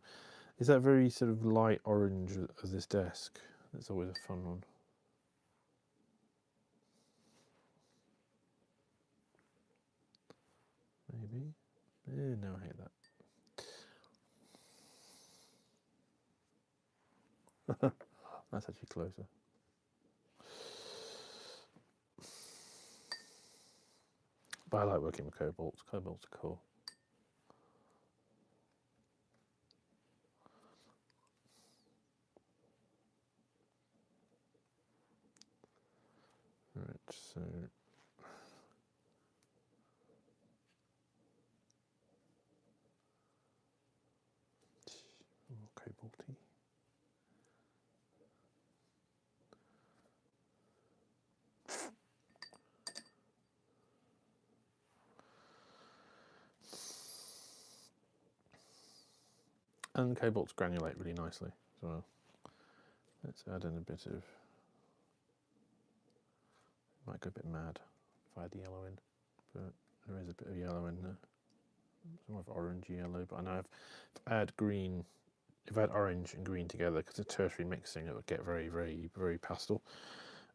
Is that very sort of light orange of this desk? That's always a fun one. Maybe. No, I hate that. That's actually closer. But I like working with cobalts. Cobalts are cool. Right, so more cobalty. And cobalts granulate really nicely as well. Let's add in a bit of. Might go a bit mad if I add the yellow in, but there is a bit of yellow in there. It's more of orange yellow, but I know if I add green, if I add orange and green together, because it's tertiary mixing, it would get very pastel.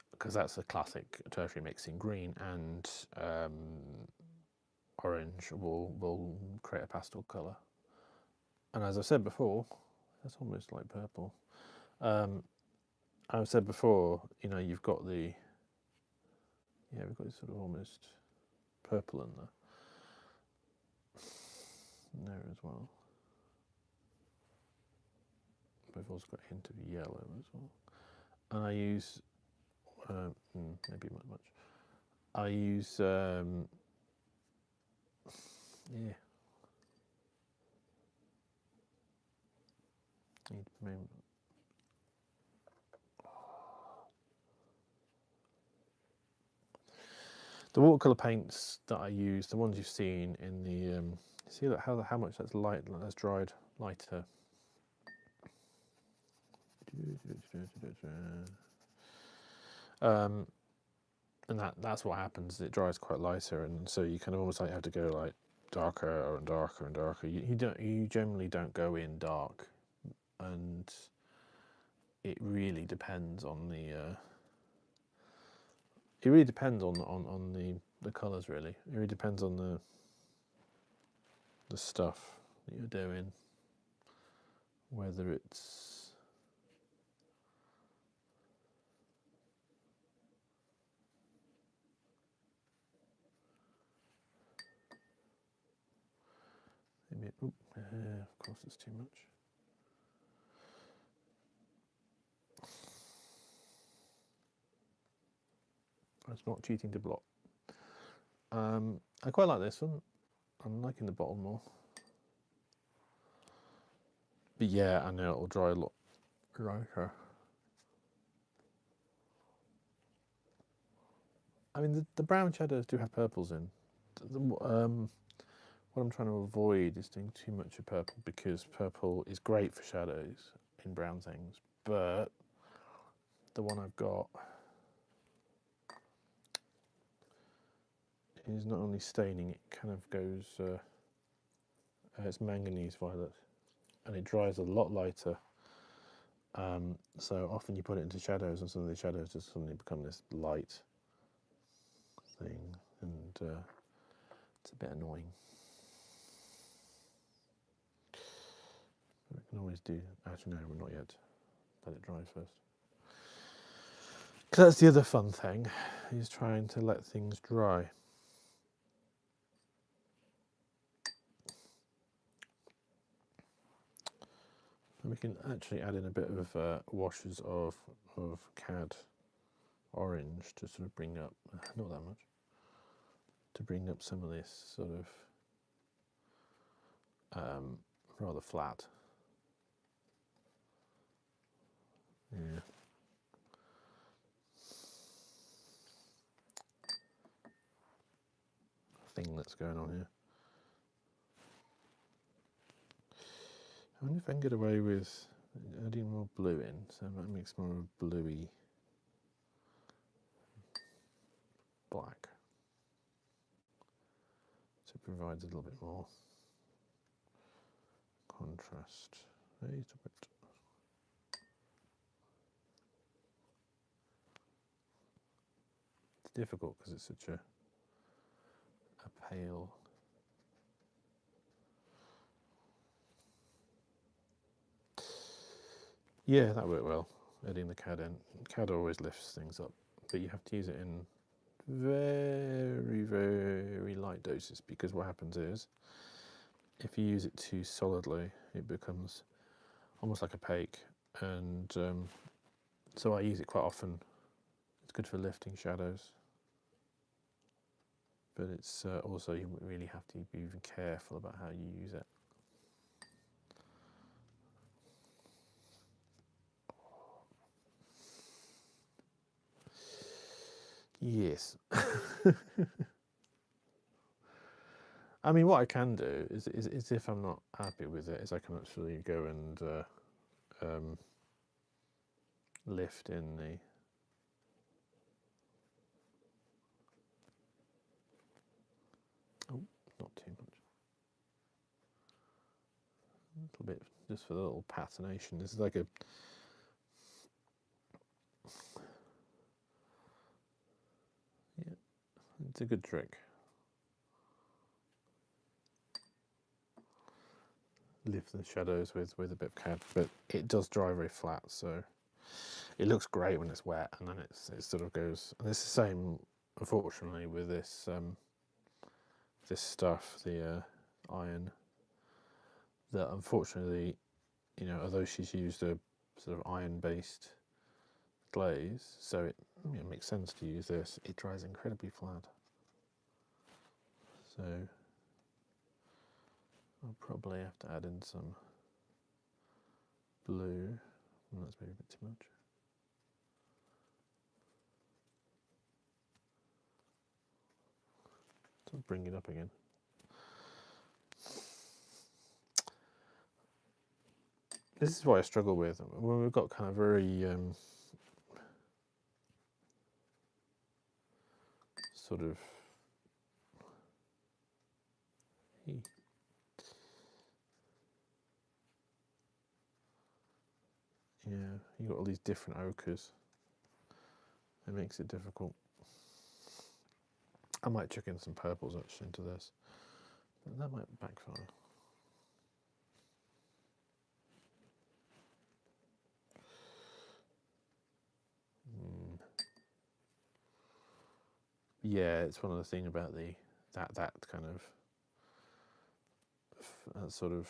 Because that's a classic tertiary mixing. Green and orange will create a pastel colour. And as I said before, that's almost like purple. I've said before, you know, you've got the, yeah, we've got this sort of almost purple in there as well. We've also got a hint of yellow as well. And I use, maybe not much. I use, yeah. The watercolor paints that I use, the ones you've seen in the, see that how much that's light, that's dried lighter. And that's what happens. It dries quite lighter, and so you kind of almost like have to go like darker and darker and darker. You generally don't go in dark, and it really depends on the. It really depends on the colours. Really, it really depends on the stuff that you're doing, whether it's. Maybe, of course, it's too much. It's not cheating to blot. I quite like this one. I'm liking the bottom more. But yeah, I know it'll dry a lot lighter. I mean, the brown shadows do have purples in. What I'm trying to avoid is doing too much of purple, because purple is great for shadows in brown things, but the one I've got is not only staining, it kind of goes, it's manganese violet, and it dries a lot lighter. So often you put it into shadows, and some of the shadows just suddenly become this light thing, and it's a bit annoying. We can always do, actually no, we're not yet. Let it dry first. Because that's the other fun thing, is trying to let things dry. And we can actually add in a bit of washes of cad orange to sort of bring up, not that much, to bring up some of this sort of rather flat. Yeah. Thing that's going on here. I wonder if I can get away with adding more blue in, so that makes more of a bluey black. So it provides a little bit more contrast. A little bit. It's difficult because it's such a pale. Yeah, that worked well. Adding the cad in. Cad always lifts things up, but you have to use it in very, very light doses, because what happens is, if you use it too solidly, it becomes almost like opaque, and so I use it quite often. It's good for lifting shadows, but it's also, you really have to be even careful about how you use it. Yes. I mean, what I can do is if I'm not happy with it, is I can actually go and lift in the. Oh, not too much. A little bit, just for the little patination. This is like a. Yeah, it's a good trick. Lift the shadows with a bit of cad, but it does dry very flat, so it looks great when it's wet, and then it sort of goes. And it's the same, unfortunately, with this this stuff, the iron. That unfortunately, although she's used a sort of iron-based glaze, so it makes sense to use this. It dries incredibly flat. So I'll probably have to add in some blue. That's maybe a bit too much. So bring it up again. This is what I struggle with when we've got kind of very sort of you've got all these different ochres. It makes it difficult. I might chuck in some purples actually into this, but that might backfire. Yeah, it's one of the things about that kind of sort of.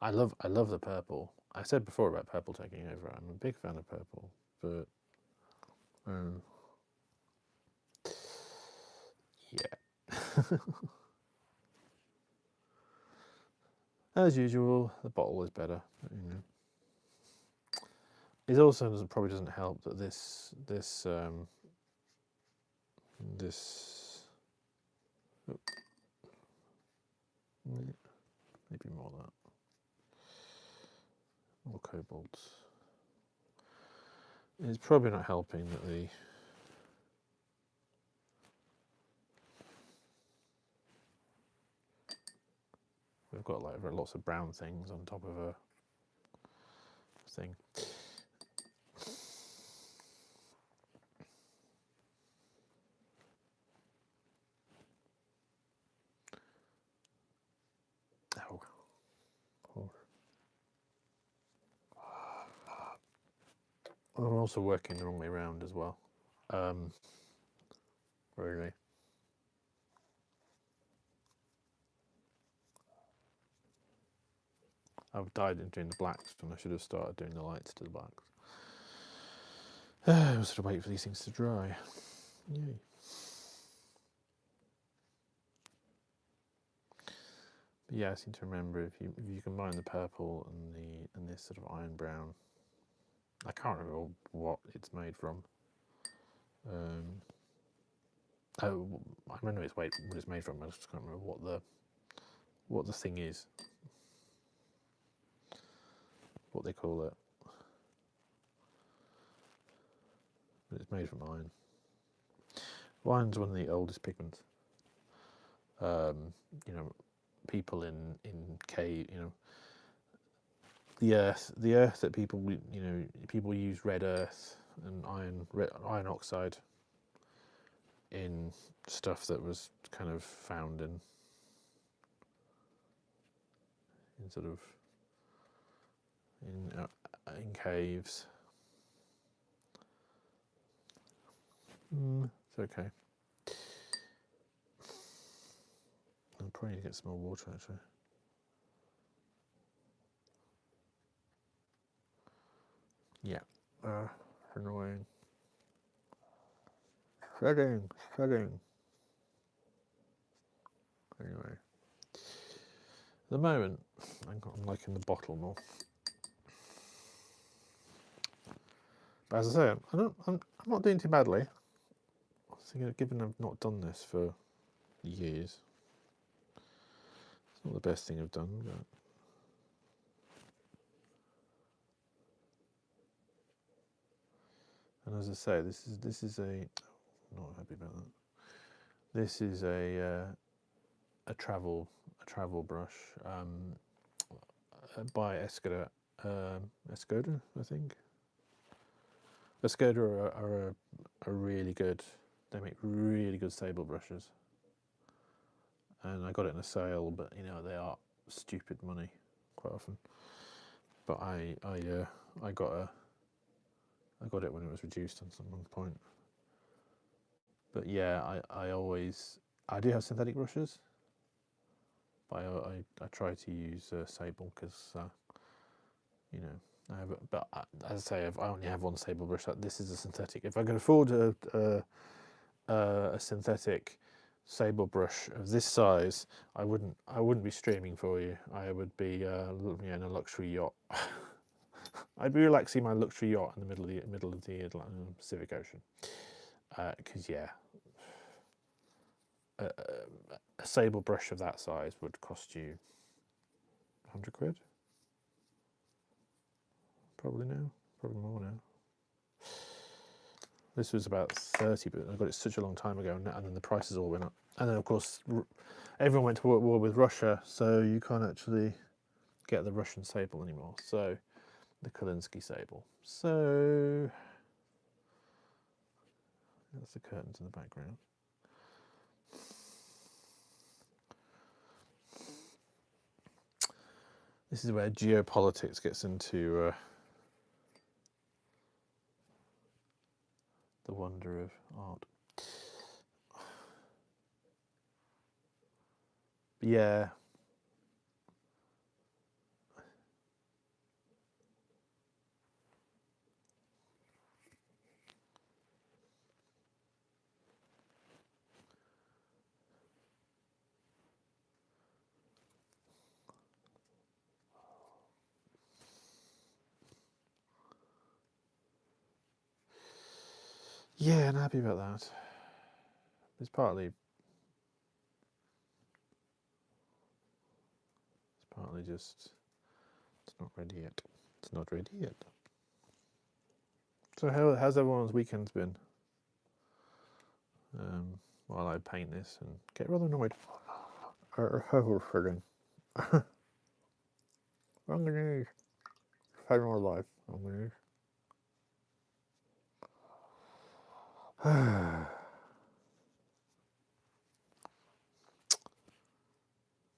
I love the purple. I said before about purple taking over. I'm a big fan of purple, but yeah. As usual, the bottle is better. It also probably doesn't help that this maybe more of that, more cobalt. It's probably not helping that we've got like lots of brown things on top of a thing. I'm also working the wrong way around as well. Really. I've died in doing the blacks when I should have started doing the lights to the blacks. I was sort of wait for these things to dry. Yay. But yeah, I seem to remember if you combine the purple and this sort of iron brown, I can't remember what it's made from. I remember what it's made from. I just can't remember what the thing is. What they call it. But it's made from iron. Iron's one of the oldest pigments. People in cave, the earth that people use red earth and iron oxide in stuff that was kind of found in sort of in caves. It's okay. I'm probably need to get some more water actually. Yeah. Annoying. Shredding. Anyway. At the moment, I'm liking the bottle more. But as I say, I'm not doing too badly. I think, given I've not done this for years, it's not the best thing I've done, but. And as I say, this is a. I'm not happy about that. This is a travel brush by Escoda, I think. Escoda are really good. They make really good sable brushes, and I got it in a sale. But they are stupid money quite often. But I I got it when it was reduced on some point. But yeah, I do have synthetic brushes, but I try to use sable because you know, I have. But as I say, I only have one sable brush. This is a synthetic. If I could afford a synthetic sable brush of this size, I wouldn't be streaming for you. I would be in a luxury yacht. I'd be relaxing my luxury yacht in the middle of the Pacific Ocean. Because yeah, a sable brush of that size would cost you 100 quid. Probably now, probably more now. This was about 30, but I got it such a long time ago, and then the prices all went up. And then, of course, everyone went to war with Russia, so you can't actually get the Russian sable anymore. So, the Kolinsky sable. So, that's the curtains in the background. This is where geopolitics gets into the wonder of art. Yeah. Yeah, I'm happy about that. It's partly just it's not ready yet. It's not ready yet. So how's everyone's weekends been? While I paint this and get rather annoyed. Friggin'. I'm gonna need more life. I'm gonna need.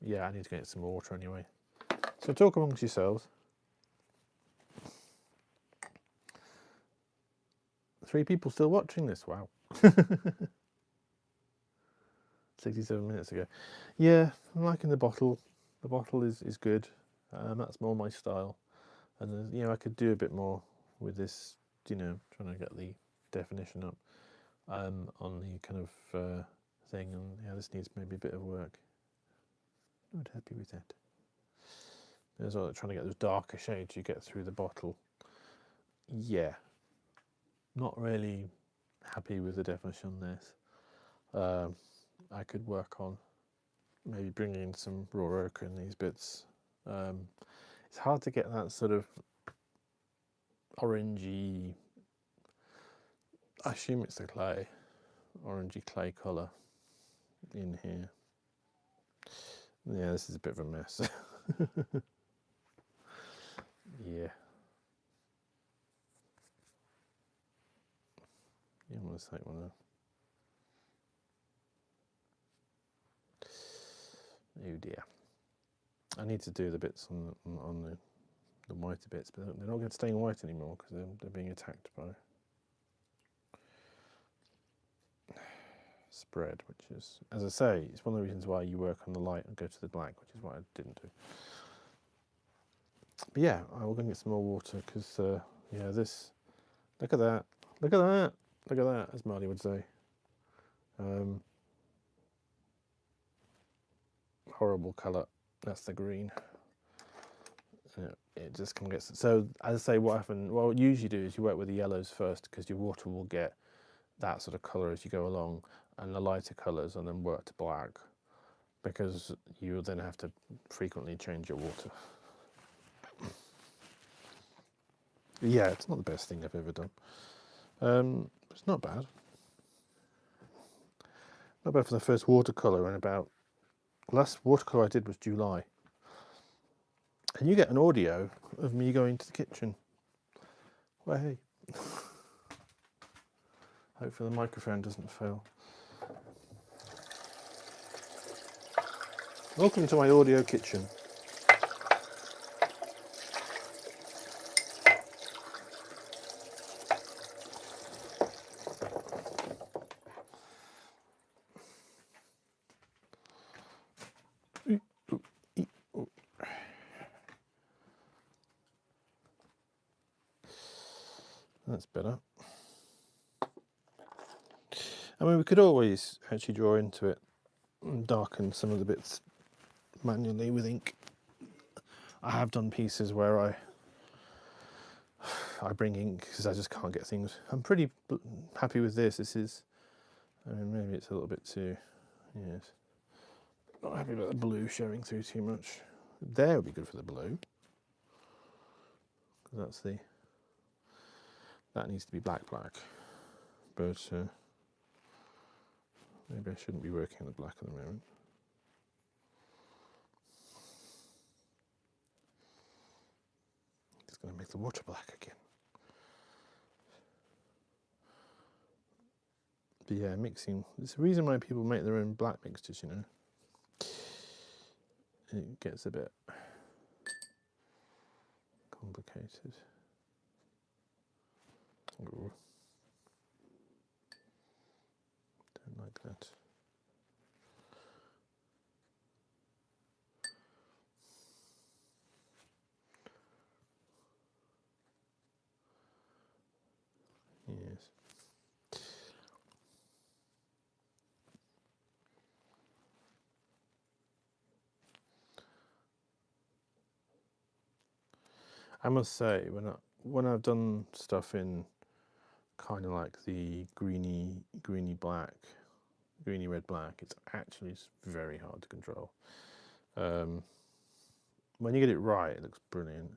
Yeah, I need to get some water anyway. So talk amongst yourselves. 3 people still watching this. Wow. 67 minutes ago. Yeah, I'm liking the bottle. The bottle is good. That's more my style. And I could do a bit more with this. Trying to get the definition up on the kind of thing. And yeah, this needs maybe a bit of work. Not happy with that. There's also trying to get those darker shades you get through the bottle. Yeah, not really happy with the definition on this. I could work on maybe bringing in some raw ochre in these bits. It's hard to get that sort of orangey, I assume it's the clay, orangey clay colour in here. Yeah, this is a bit of a mess. Yeah. You want to take one of. Oh dear. I need to do the bits on the whiter bits, but they're not going to stay white anymore because they're being attacked by spread, which is, as I say, it's one of the reasons why you work on the light and go to the black, which is what I didn't do. But yeah, I will go and get some more water because, yeah, this, look at that, look at that, look at that, as Marty would say. Horrible colour. That's the green. It just can get so. As I say, what you usually do is you work with the yellows first because your water will get that sort of colour as you go along, and the lighter colours, and then work to black because you then have to frequently change your water. Yeah, it's not the best thing I've ever done. It's not bad. Not bad for the first watercolour, and about last watercolour I did was July. And you get an audio of me going to the kitchen. Well, hey. Hopefully the microphone doesn't fail. Welcome to my audio kitchen. That's better. I mean, we could always actually draw into it and darken some of the bits manually with ink. I have done pieces where I bring ink because I just can't get things. I'm pretty happy with this. This is, I mean, maybe it's a little bit too, yes. Not happy about the blue showing through too much. There would be good for the blue. That's that needs to be black. But maybe I shouldn't be working on the black at the moment. It's going to make the water black again. But yeah, mixing. There's a reason why people make their own black mixtures, you know. It gets a bit complicated. Ooh. Don't like that. Yes. I must say, when I've done stuff in kind of like the greeny red black, it's actually very hard to control. When you get it right, it looks brilliant,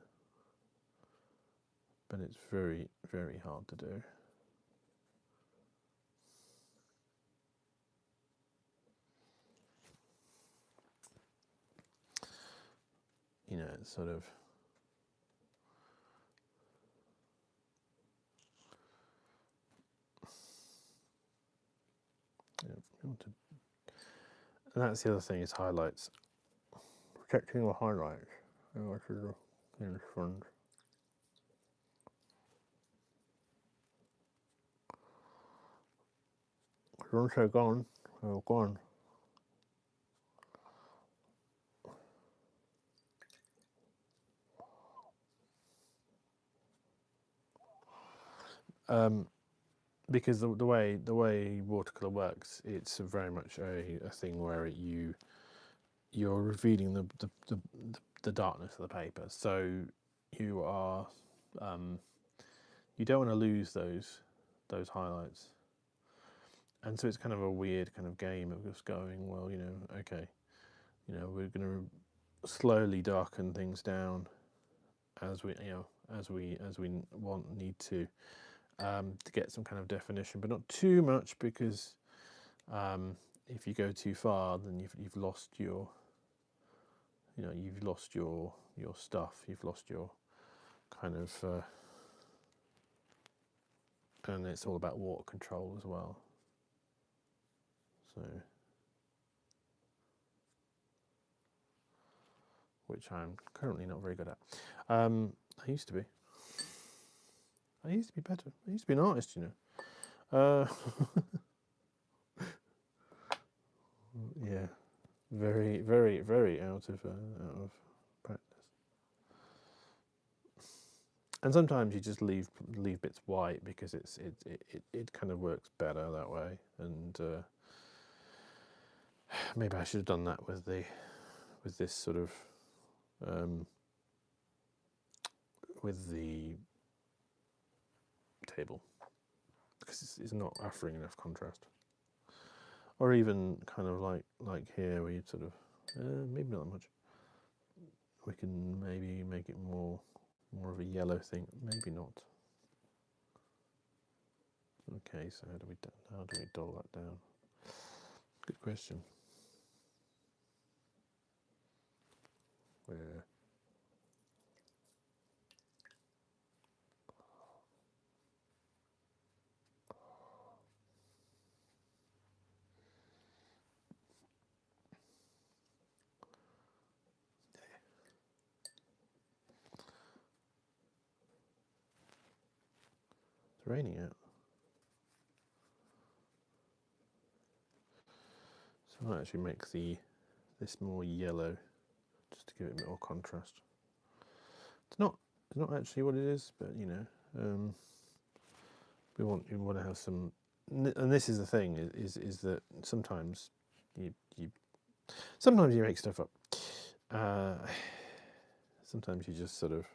but it's very, very hard to do. You know, it's sort of and that's the other thing is highlights. Protecting the highlights. In front. Once they're gone, they're gone. Because the way watercolor works, it's very much a thing where you're revealing the darkness of the paper. So you are you don't want to lose those highlights, and so it's kind of a weird kind of game of just going, well, you know, okay, you know, we're going to slowly darken things down as we need to get some kind of definition, but not too much, because if you go too far, then you've lost your stuff. You've lost your kind of and it's all about water control as well. So, which I'm currently not very good at. I used to be. I used to be better. I used to be an artist, you know. Yeah, very, very, very out of practice. And sometimes you just leave bits white because it kind of works better that way. And maybe I should have done that with this sort of with the table, because it's not offering enough contrast. Or even kind of like here, where you sort of maybe not that much. We can maybe make it more of a yellow thing. Maybe not. Okay, so how do we dull that down? Good question. Where? It's raining out. So I might actually make this more yellow, just to give it a bit more contrast. It's not actually what it is, but you know. you want to have some, and this is the thing is that sometimes you sometimes you make stuff up. Sometimes you just sort of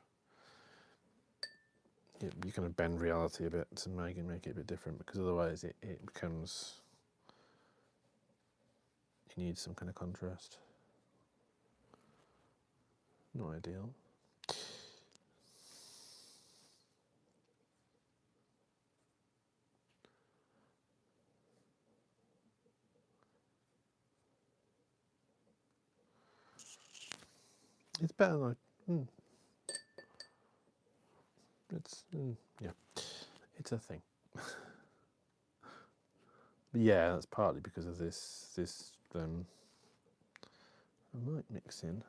you kind of bend reality a bit to make it a bit different, because otherwise it becomes, you need some kind of contrast. Not ideal. It's better than it's yeah, it's a thing. But yeah, that's partly because of this I might mix in.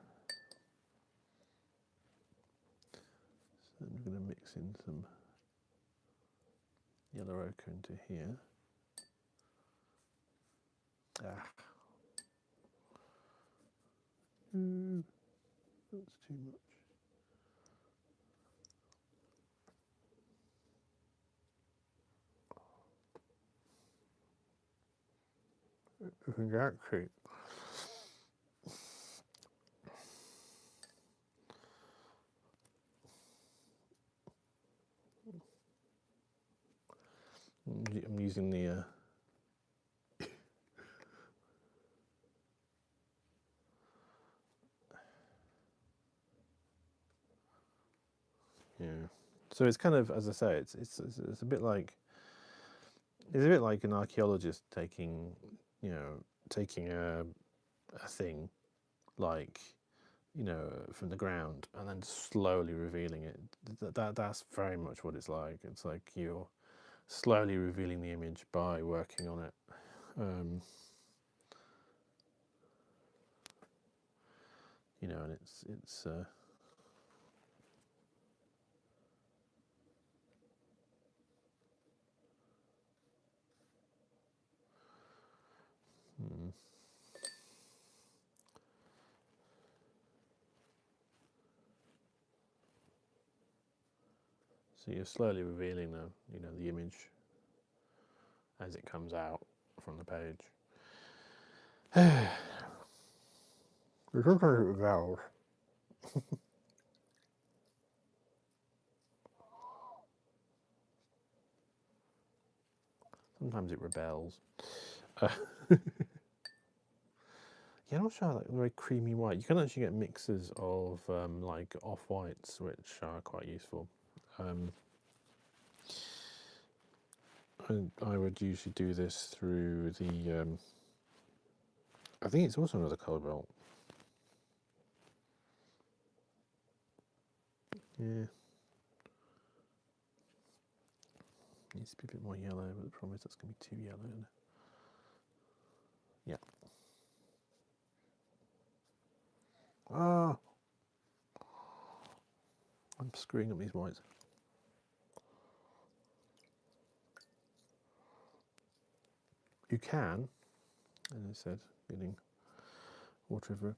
So I'm going to mix in some yellow ochre into here. That's too much. Exactly. I'm using the yeah. So it's kind of, as I say, it's a bit like, it's a bit like an archaeologist taking a thing, like, from the ground, and then slowly revealing it. That's very much what it's like. It's like you're slowly revealing the image by working on it. And it's so you're slowly revealing the image as it comes out from the page. Valve. Sometimes it rebels. Yeah, I'm not sure, like very creamy white. You can actually get mixes of like off whites, which are quite useful. I would usually do this through the. I think it's also another cobalt. Yeah. Needs to be a bit more yellow, but the problem is that's going to be too yellow. Isn't it? Yeah. Ah! I'm screwing up these whites. You can, as I said, getting water everywhere.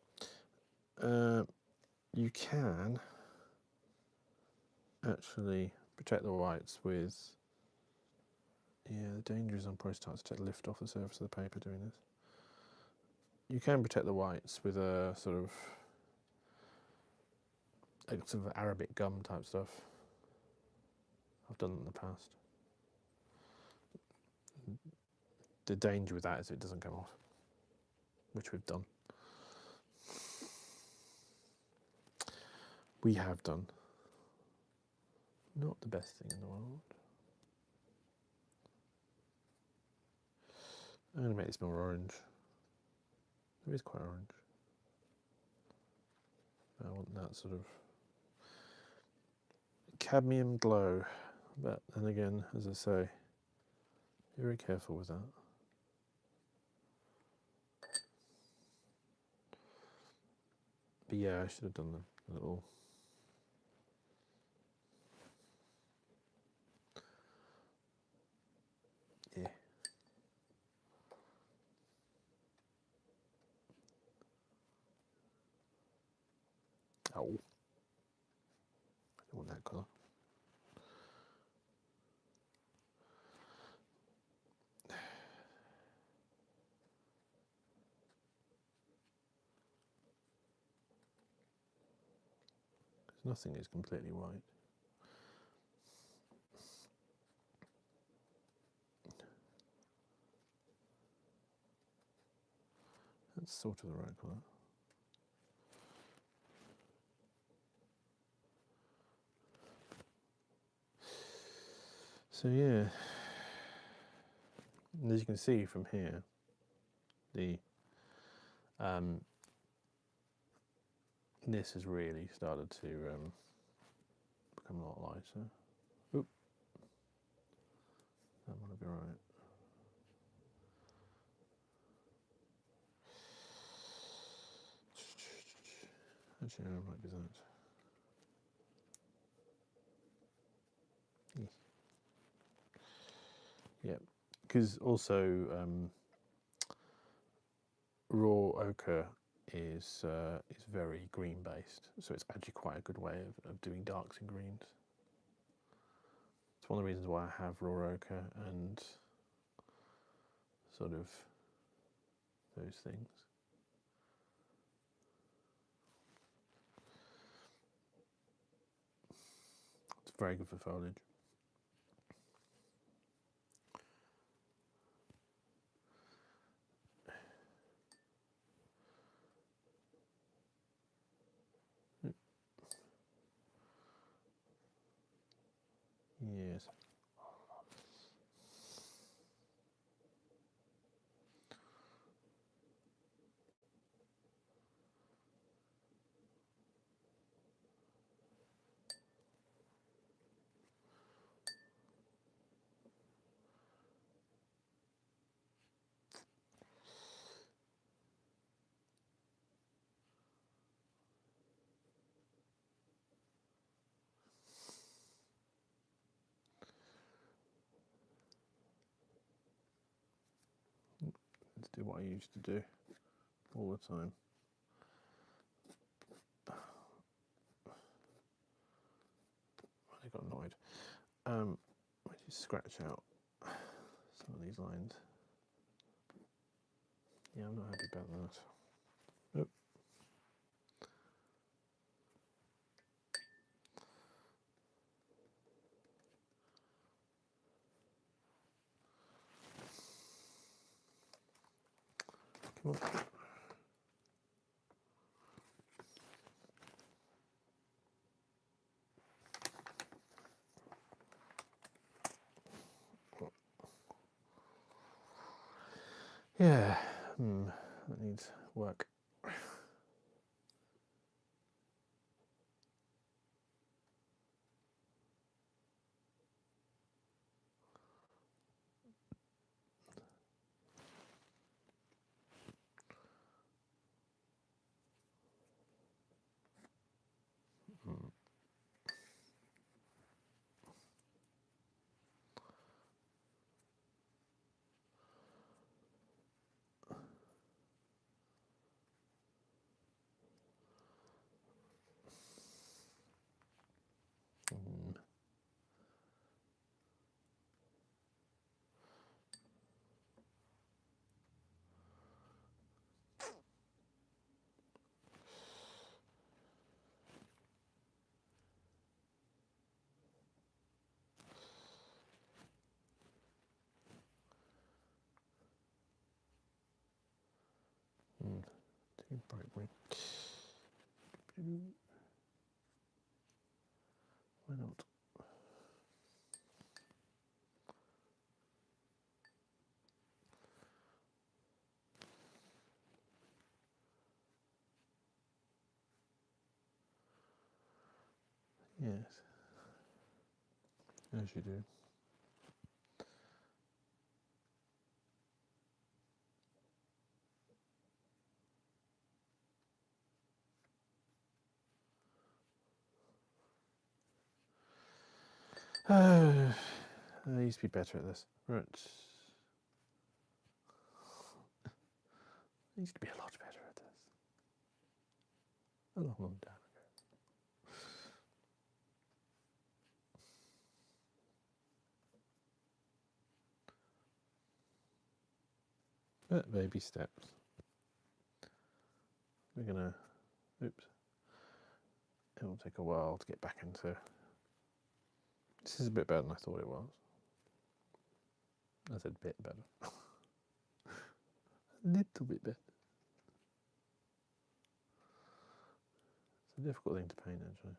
You can actually protect the whites with. Yeah, the danger is I'm probably starting to take lift off the surface of the paper doing this. You can protect the whites with a sort of Arabic gum type stuff. I've done it in the past. The danger with that is it doesn't come off, which we've done. We have done. Not the best thing in the world. I'm going to make this more orange. It is quite orange. I want that sort of cadmium glow. But then again, as I say, be very careful with that. But yeah, I should have done the little. Yeah. Oh. I don't want that colour. Nothing is completely white. That's sort of the right colour. So yeah, and as you can see from here, the this has really started to become a lot lighter. Oop, that might be right. Actually, no, it might be that. Yeah, because also raw ochre is very green based, so it's actually quite a good way of doing darks and greens. It's one of the reasons why I have raw ochre and sort of those things. It's very good for foliage. Yes. Let's do what I used to do all the time. I got annoyed. I just scratch out some of these lines. Yeah, I'm not happy about that. Oh. Come on. Yeah, that needs work. Too bright green. Why not? Yes, as you do. I used to be better at this. Right. I used to be a lot better at this. A long, long time ago. But baby steps. We're gonna, oops. It will take a while to get back into. This is a bit better than I thought it was. I said bit better. A little bit better. It's a difficult thing to paint, actually.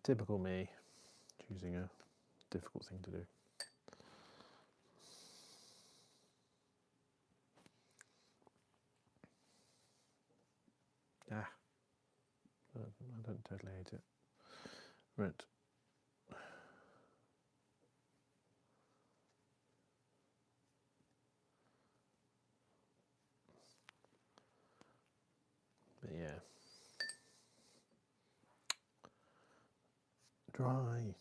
Typical me, choosing a difficult thing to do. I don't totally hate it. Right. But yeah. Dry.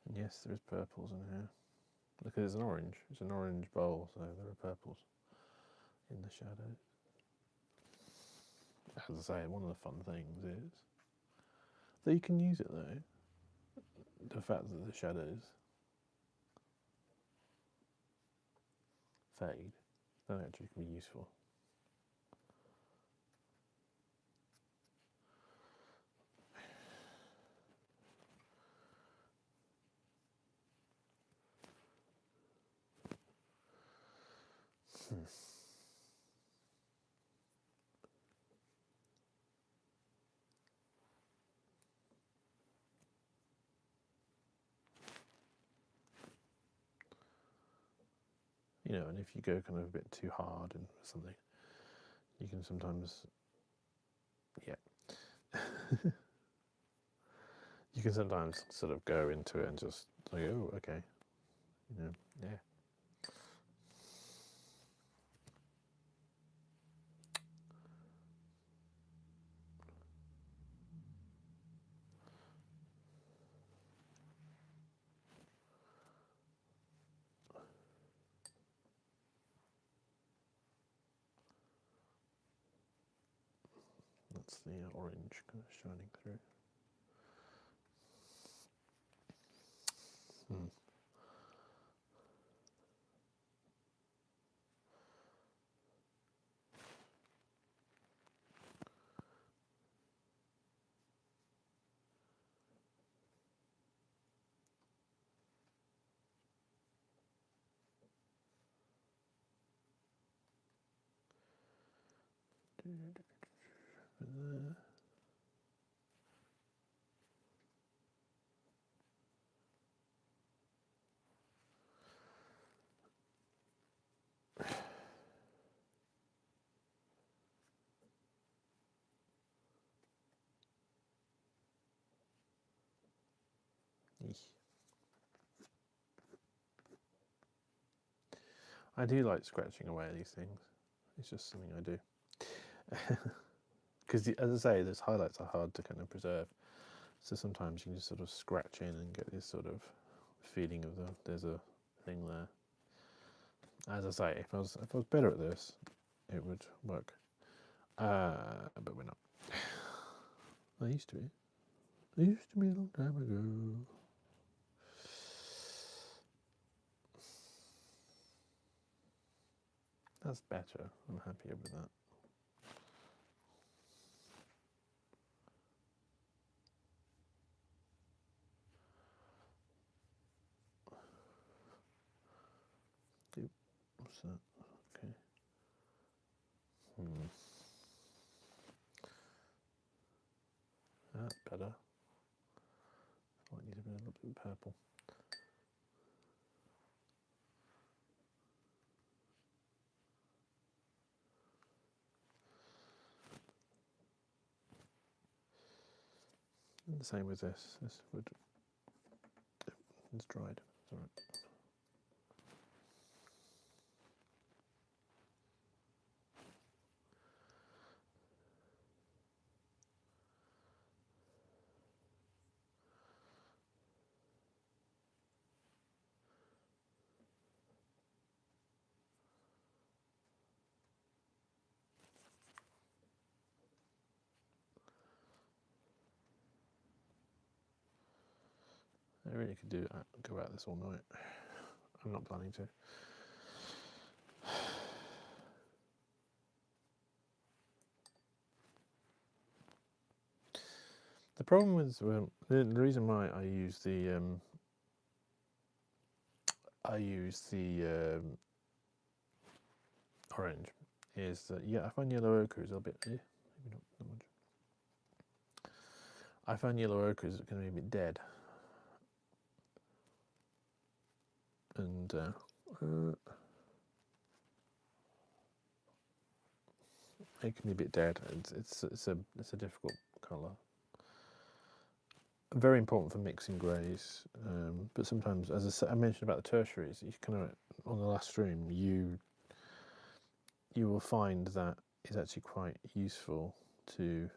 And yes, there is purples in here. Look, it's an orange. It's an orange bowl, so there are purples in the shadows. As I say, one of the fun things is that you can use it though. The fact that the shadows fade, that actually can be useful. You know, and if you go kind of a bit too hard and something, you can sometimes, you can sometimes sort of go into it and just like, oh, okay, you know, yeah. That's the orange kind of shining through. I do like scratching away at these things. It's just something I do. Because, as I say, those highlights are hard to kind of preserve. So sometimes you can just sort of scratch in and get this sort of feeling of there's a thing there. As I say, if I was better at this, it would work. But we're not. I used to be. I used to be a long time ago. That's better. I'm happier with that. What's that? Okay. That's better. I need a little bit of purple. And the same with this. This would, it's dried. It's all right. I really could go at this all night. I'm not planning to. The problem with the reason why I use the orange is that I find yellow ochre is a bit maybe not that much. I find yellow ochre is going to be a bit dead, and it can be a bit dead. It's a difficult colour. Very important for mixing greys, but sometimes, as I mentioned about the tertiaries, you kind of on the last stream you will find that it's actually quite useful to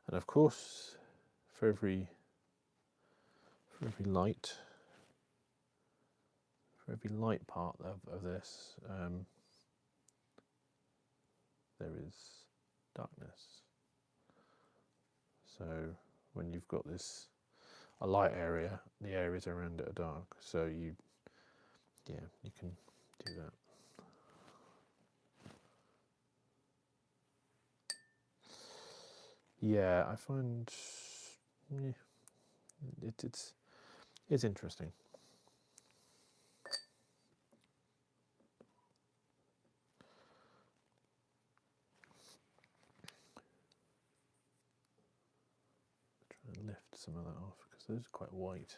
and of course for every light part of this there is darkness. So when you've got a light area, the areas around it are dark. So you can do that. Yeah, I find it's interesting. Try and lift some of that off because those are quite white.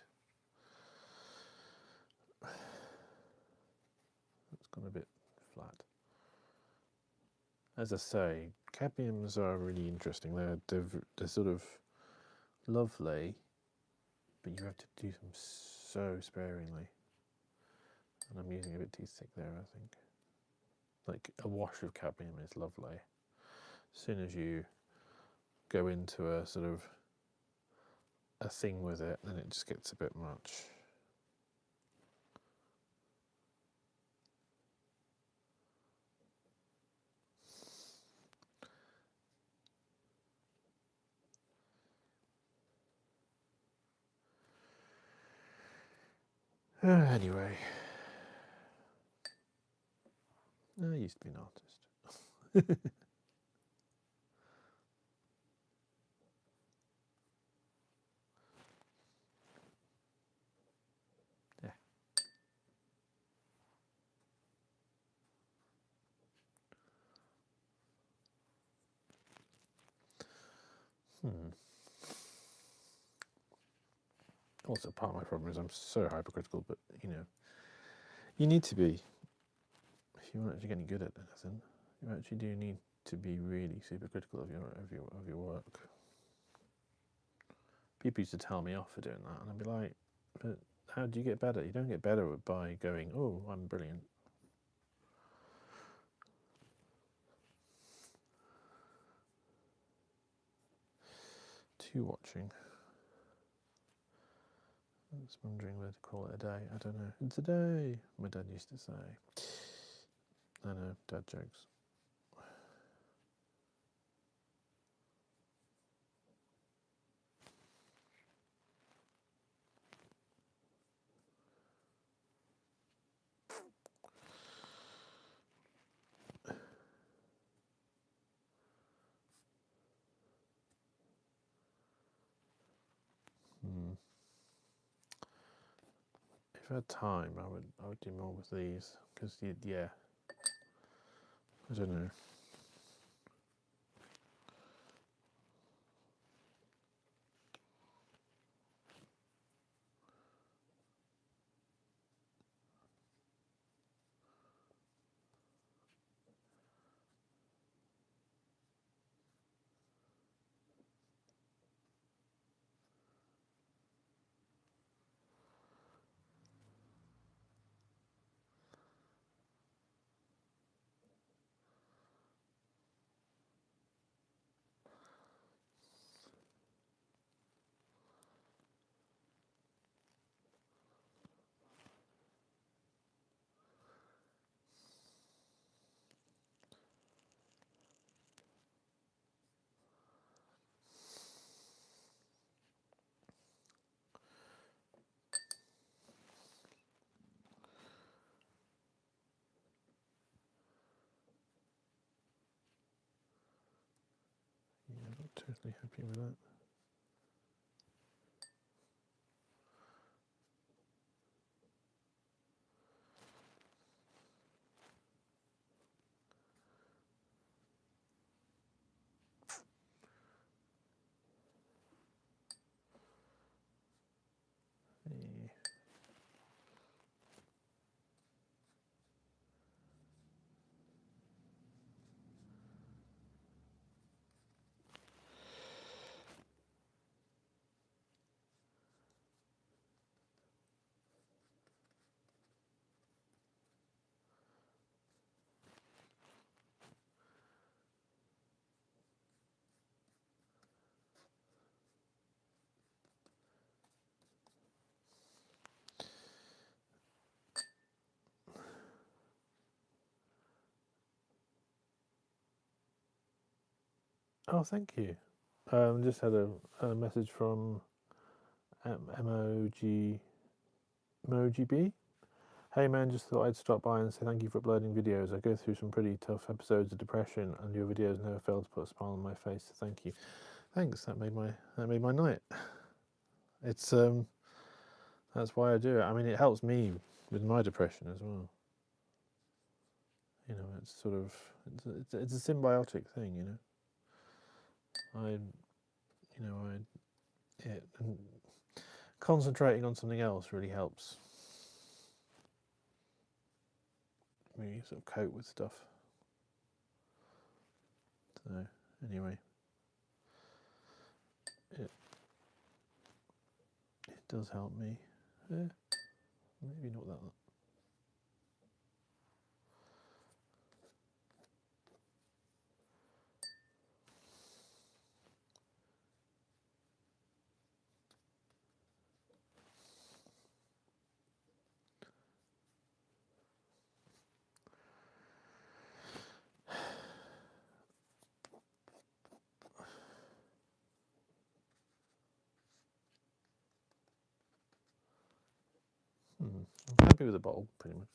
It's gone a bit flat. As I say, cadmiums are really interesting. They're sort of lovely, but you have to do them so sparingly. And I'm using a bit too thick there, I think. Like a wash of cadmium is lovely. As soon as you go into a sort of a thing with it, then it just gets a bit much. Anyway, I used to be an artist. Yeah. Also, part of my problem is I'm so hypercritical, but you need to be if you want to get any good at anything. You actually do need to be really super critical of your work. People used to tell me off for doing that, and I'd be like, "But how do you get better? You don't get better by going, oh, I'm brilliant." Two watching. I was wondering whether to call it a day. I don't know. It's a day, my dad used to say. I know, dad jokes. If I had time, I would do more with these because I don't know. totally happy with that. Eh. Oh, thank you. Just had a message from MOGB. Hey man, just thought I'd stop by and say thank you for uploading videos. I go through some pretty tough episodes of depression, and your videos never fail to put a smile on my face. So thank you. Thanks. That made my night. It's that's why I do it. I mean, it helps me with my depression as well. You know, it's sort of it's a symbiotic thing. You know, and concentrating on something else really helps me sort of cope with stuff. So anyway, it does help me. Maybe not that. I'm happy with the bottle, pretty much.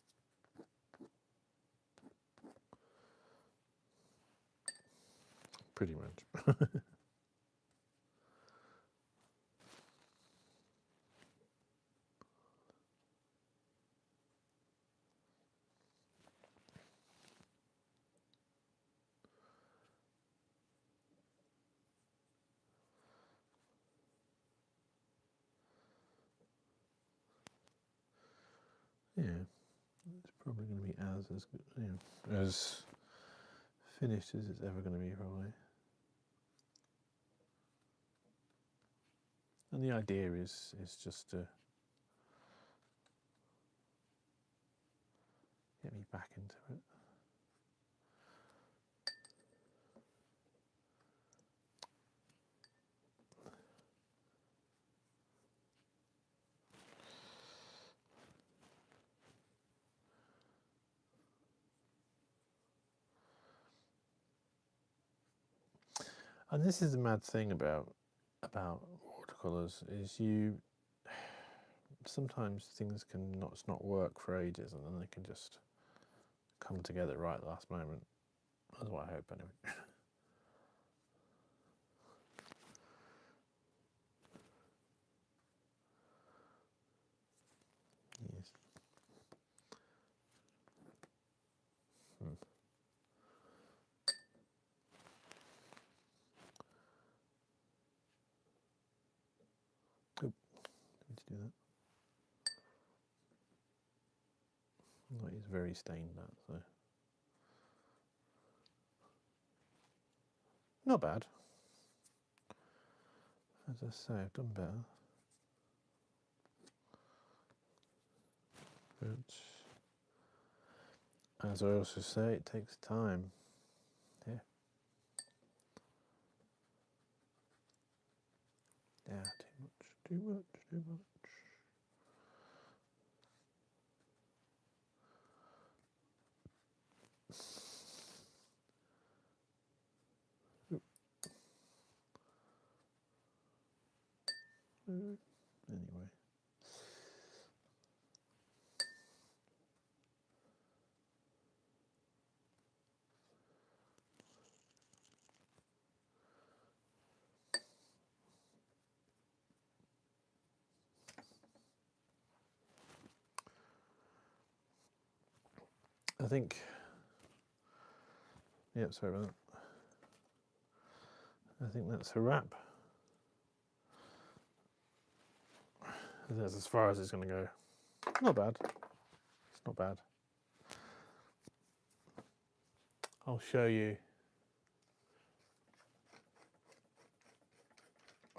Pretty much. Yeah, it's probably going to be as good, you know, as finished as it's ever going to be, probably. And the idea is just to get me back into it. And this is the mad thing about watercolors is you sometimes things can not work for ages, and then they can just come together right at the last moment. That's what I hope, anyway. Yes. Oop, need to do that. Oh, it's very stained, that, so not bad. As I say, I've done better. But as I also say, it takes time. Yeah. Yeah, too much. Anyway. I think, yep, sorry about that. I think that's a wrap. That's as far as it's going to go. Not bad. It's not bad. I'll show you.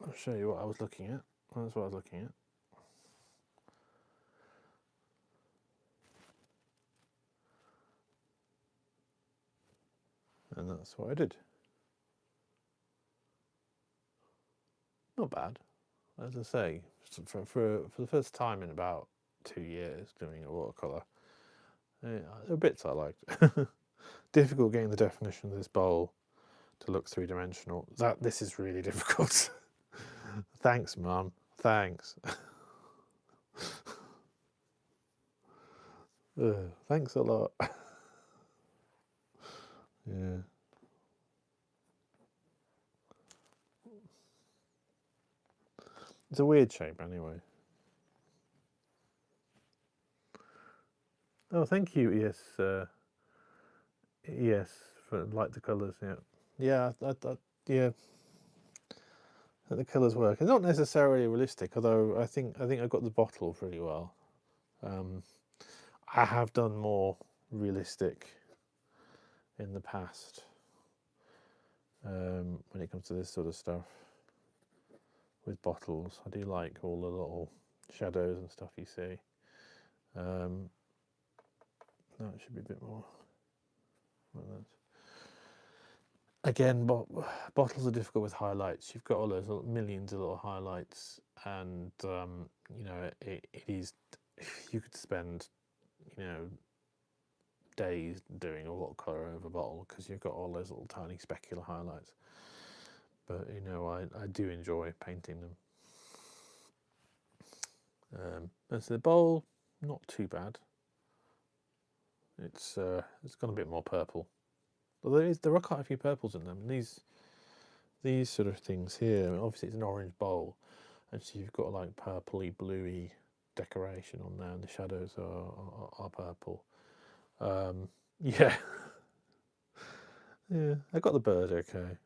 I'll show you what I was looking at. That's what I was looking at. And that's what I did. Not bad. As I say, for the first time in about 2 years doing a watercolour, there were bits I liked. Difficult getting the definition of this bowl to look three-dimensional. This is really difficult. Thanks, Mum. Thanks. Thanks a lot. Yeah. It's a weird shape anyway. Oh, thank you. Yes. Yes, for like the colours. Yeah. Yeah. Yeah. The colours work. It's not necessarily realistic, although I think I got the bottle pretty well. I have done more realistic in the past when it comes to this sort of stuff with bottles. I do like all the little shadows and stuff you see. No, it should be a bit more like that. Again, bottles are difficult with highlights. You've got all those millions of little highlights, and you know, it is. You could spend, you know, days doing a watercolor over a bottle because you've got all those little tiny specular highlights. But you know, I do enjoy painting them. As the bowl, not too bad. It's got a bit more purple. Well, there are quite a few purples in them. These sort of things here. I mean, obviously, it's an orange bowl, and so you've got like purpley, bluey decoration on there, and the shadows are purple. Yeah, yeah. I got the bird okay.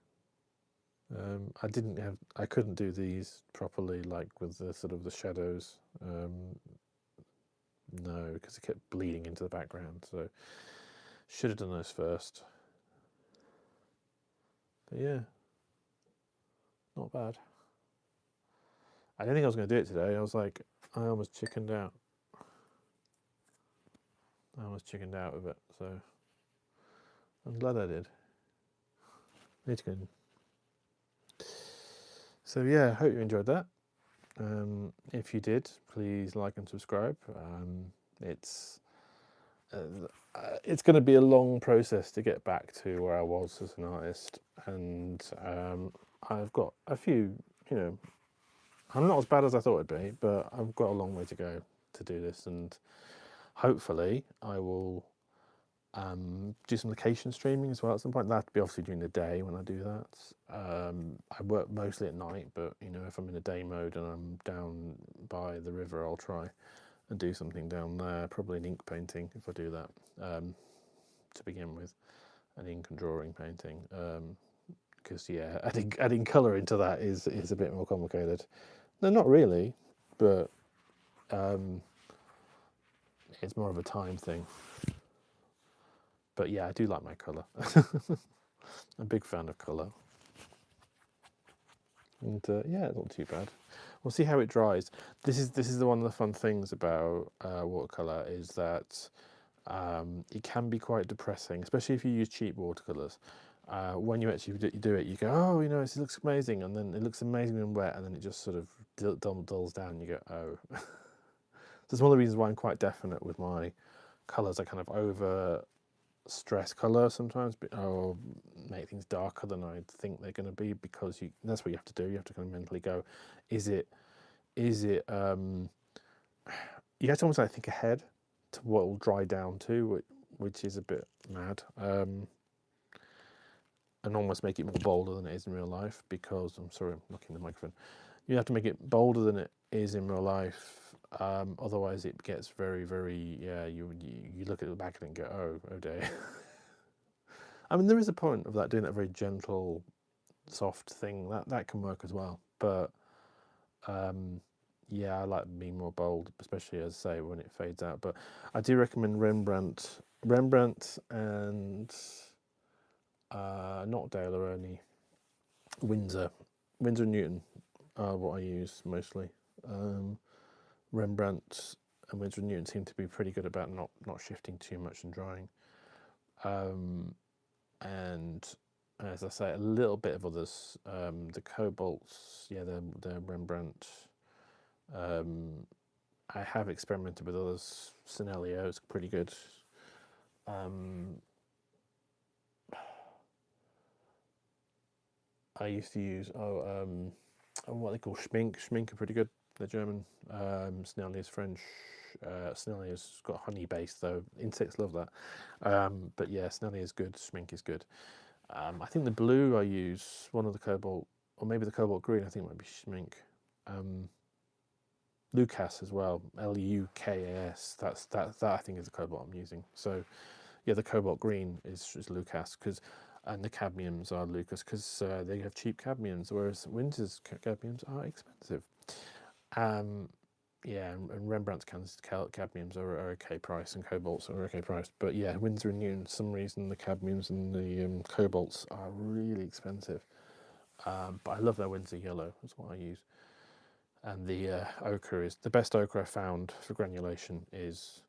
I couldn't do these properly, like with the sort of the shadows. No, because it kept bleeding into the background. So should have done those first. But yeah, not bad. I didn't think I was going to do it today. I was like, I almost chickened out. With it. So I'm glad I did. Need to go. So yeah, I hope you enjoyed that. If you did, please like and subscribe. It's going to be a long process to get back to where I was as an artist, and I've got a few, you know, I'm not as bad as I thought it'd be, but I've got a long way to go to do this, and hopefully I will do some location streaming as well at some point. That'd be obviously during the day when I do that. I work mostly at night, but you know, if I'm in a day mode and I'm down by the river, I'll try and do something down there, probably an ink painting if I do that to begin with, an ink and drawing painting, because yeah, adding colour into that is a bit more complicated. No, not really, but it's more of a time thing. But yeah, I do like my colour. I'm a big fan of colour. And yeah, it's not too bad. We'll see how it dries. This is one of the fun things about watercolour, is that it can be quite depressing, especially if you use cheap watercolours. When you actually do it, you go, oh, you know, it looks amazing, and then it looks amazing when wet, and then it just sort of dulls down, and you go, oh. So it's one of the reasons why I'm quite definite with my colours. I kind of over stress colour sometimes, or make things darker than I think they're going to be, because that's what you have to do. You have to kind of mentally go, is it you have to almost like think ahead to what will dry down to, which is a bit mad, and almost make it more bolder than it is in real life, because I'm sorry, I'm knocking the microphone. You have to make it bolder than it is in real life, Otherwise, it gets very, very, yeah, you look at the back of it and go, oh dear. I mean, there is a point of that, doing that very gentle, soft thing. That can work as well. But yeah, I like being more bold, especially, as I say, when it fades out. But I do recommend Rembrandt and not Daler, only Winsor and Newton are what I use mostly. Rembrandt and Winsor and Newton seem to be pretty good about not shifting too much and drying. And as I say, a little bit of others. The Cobalts, yeah, the Rembrandt. I have experimented with others. Sennelier is pretty good. I used to use what they call Schmink. Schmink are pretty good. They're German. Sennelier is French. Sennelier's got honey base though. Insects love that. But yeah, Sennelier is good. Schmink is good. I think the blue I use, one of the Cobalt, or maybe the Cobalt green, I think it might be Schmink. Lukas as well, Lukas. That I think is the Cobalt I'm using. So yeah, the Cobalt green is Lukas, and the cadmiums are Lucas, because they have cheap cadmiums, whereas Winsor's cadmiums are expensive. Yeah, and Rembrandt's cadmiums are okay price, and Cobalts are okay price. But yeah, Winsor and Newton, for some reason, the cadmiums and the Cobalts are really expensive. But I love their Winsor yellow. That's what I use. And the ochre is the best ochre I found for granulation is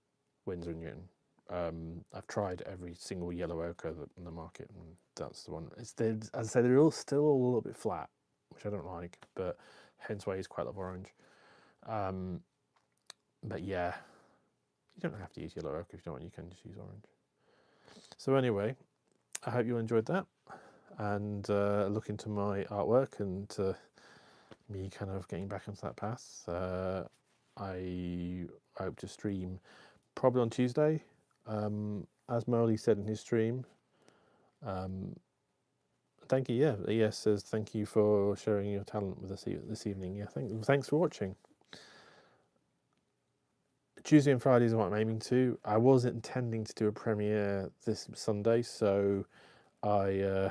Winsor and Newton. I've tried every single yellow ochre in the market, and that's the one. As I say, they're all still a little bit flat, which I don't like, but hence why I use quite a lot of orange. But yeah, you don't have to use yellow ochre if you don't want. You can just use orange. So anyway, I hope you enjoyed that, and look into my artwork and me kind of getting back onto that path. I hope to stream probably on Tuesday. As Marley said in his stream, thank you. Yeah, ES says thank you for sharing your talent with us this evening. Yeah, thanks for watching. Tuesday and Fridays are what I'm aiming to. I was intending to do a premiere this Sunday, so I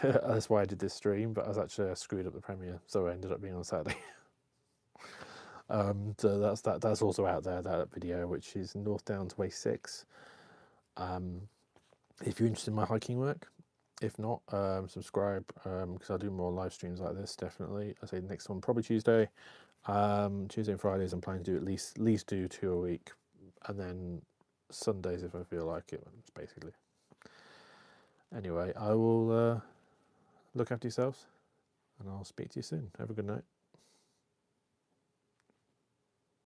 that's why I did this stream. But I screwed up the premiere, so I ended up being on Saturday. So that's also out there, that video, which is North Downs Way 6. If you're interested in my hiking work, if not, subscribe, because I'll do more live streams like this, definitely. I say the next one probably Tuesday. Tuesday and Fridays I'm planning to do at least do 2 a week, and then Sundays if I feel like it, basically. Anyway, I will look after yourselves, and I'll speak to you soon. Have a good night.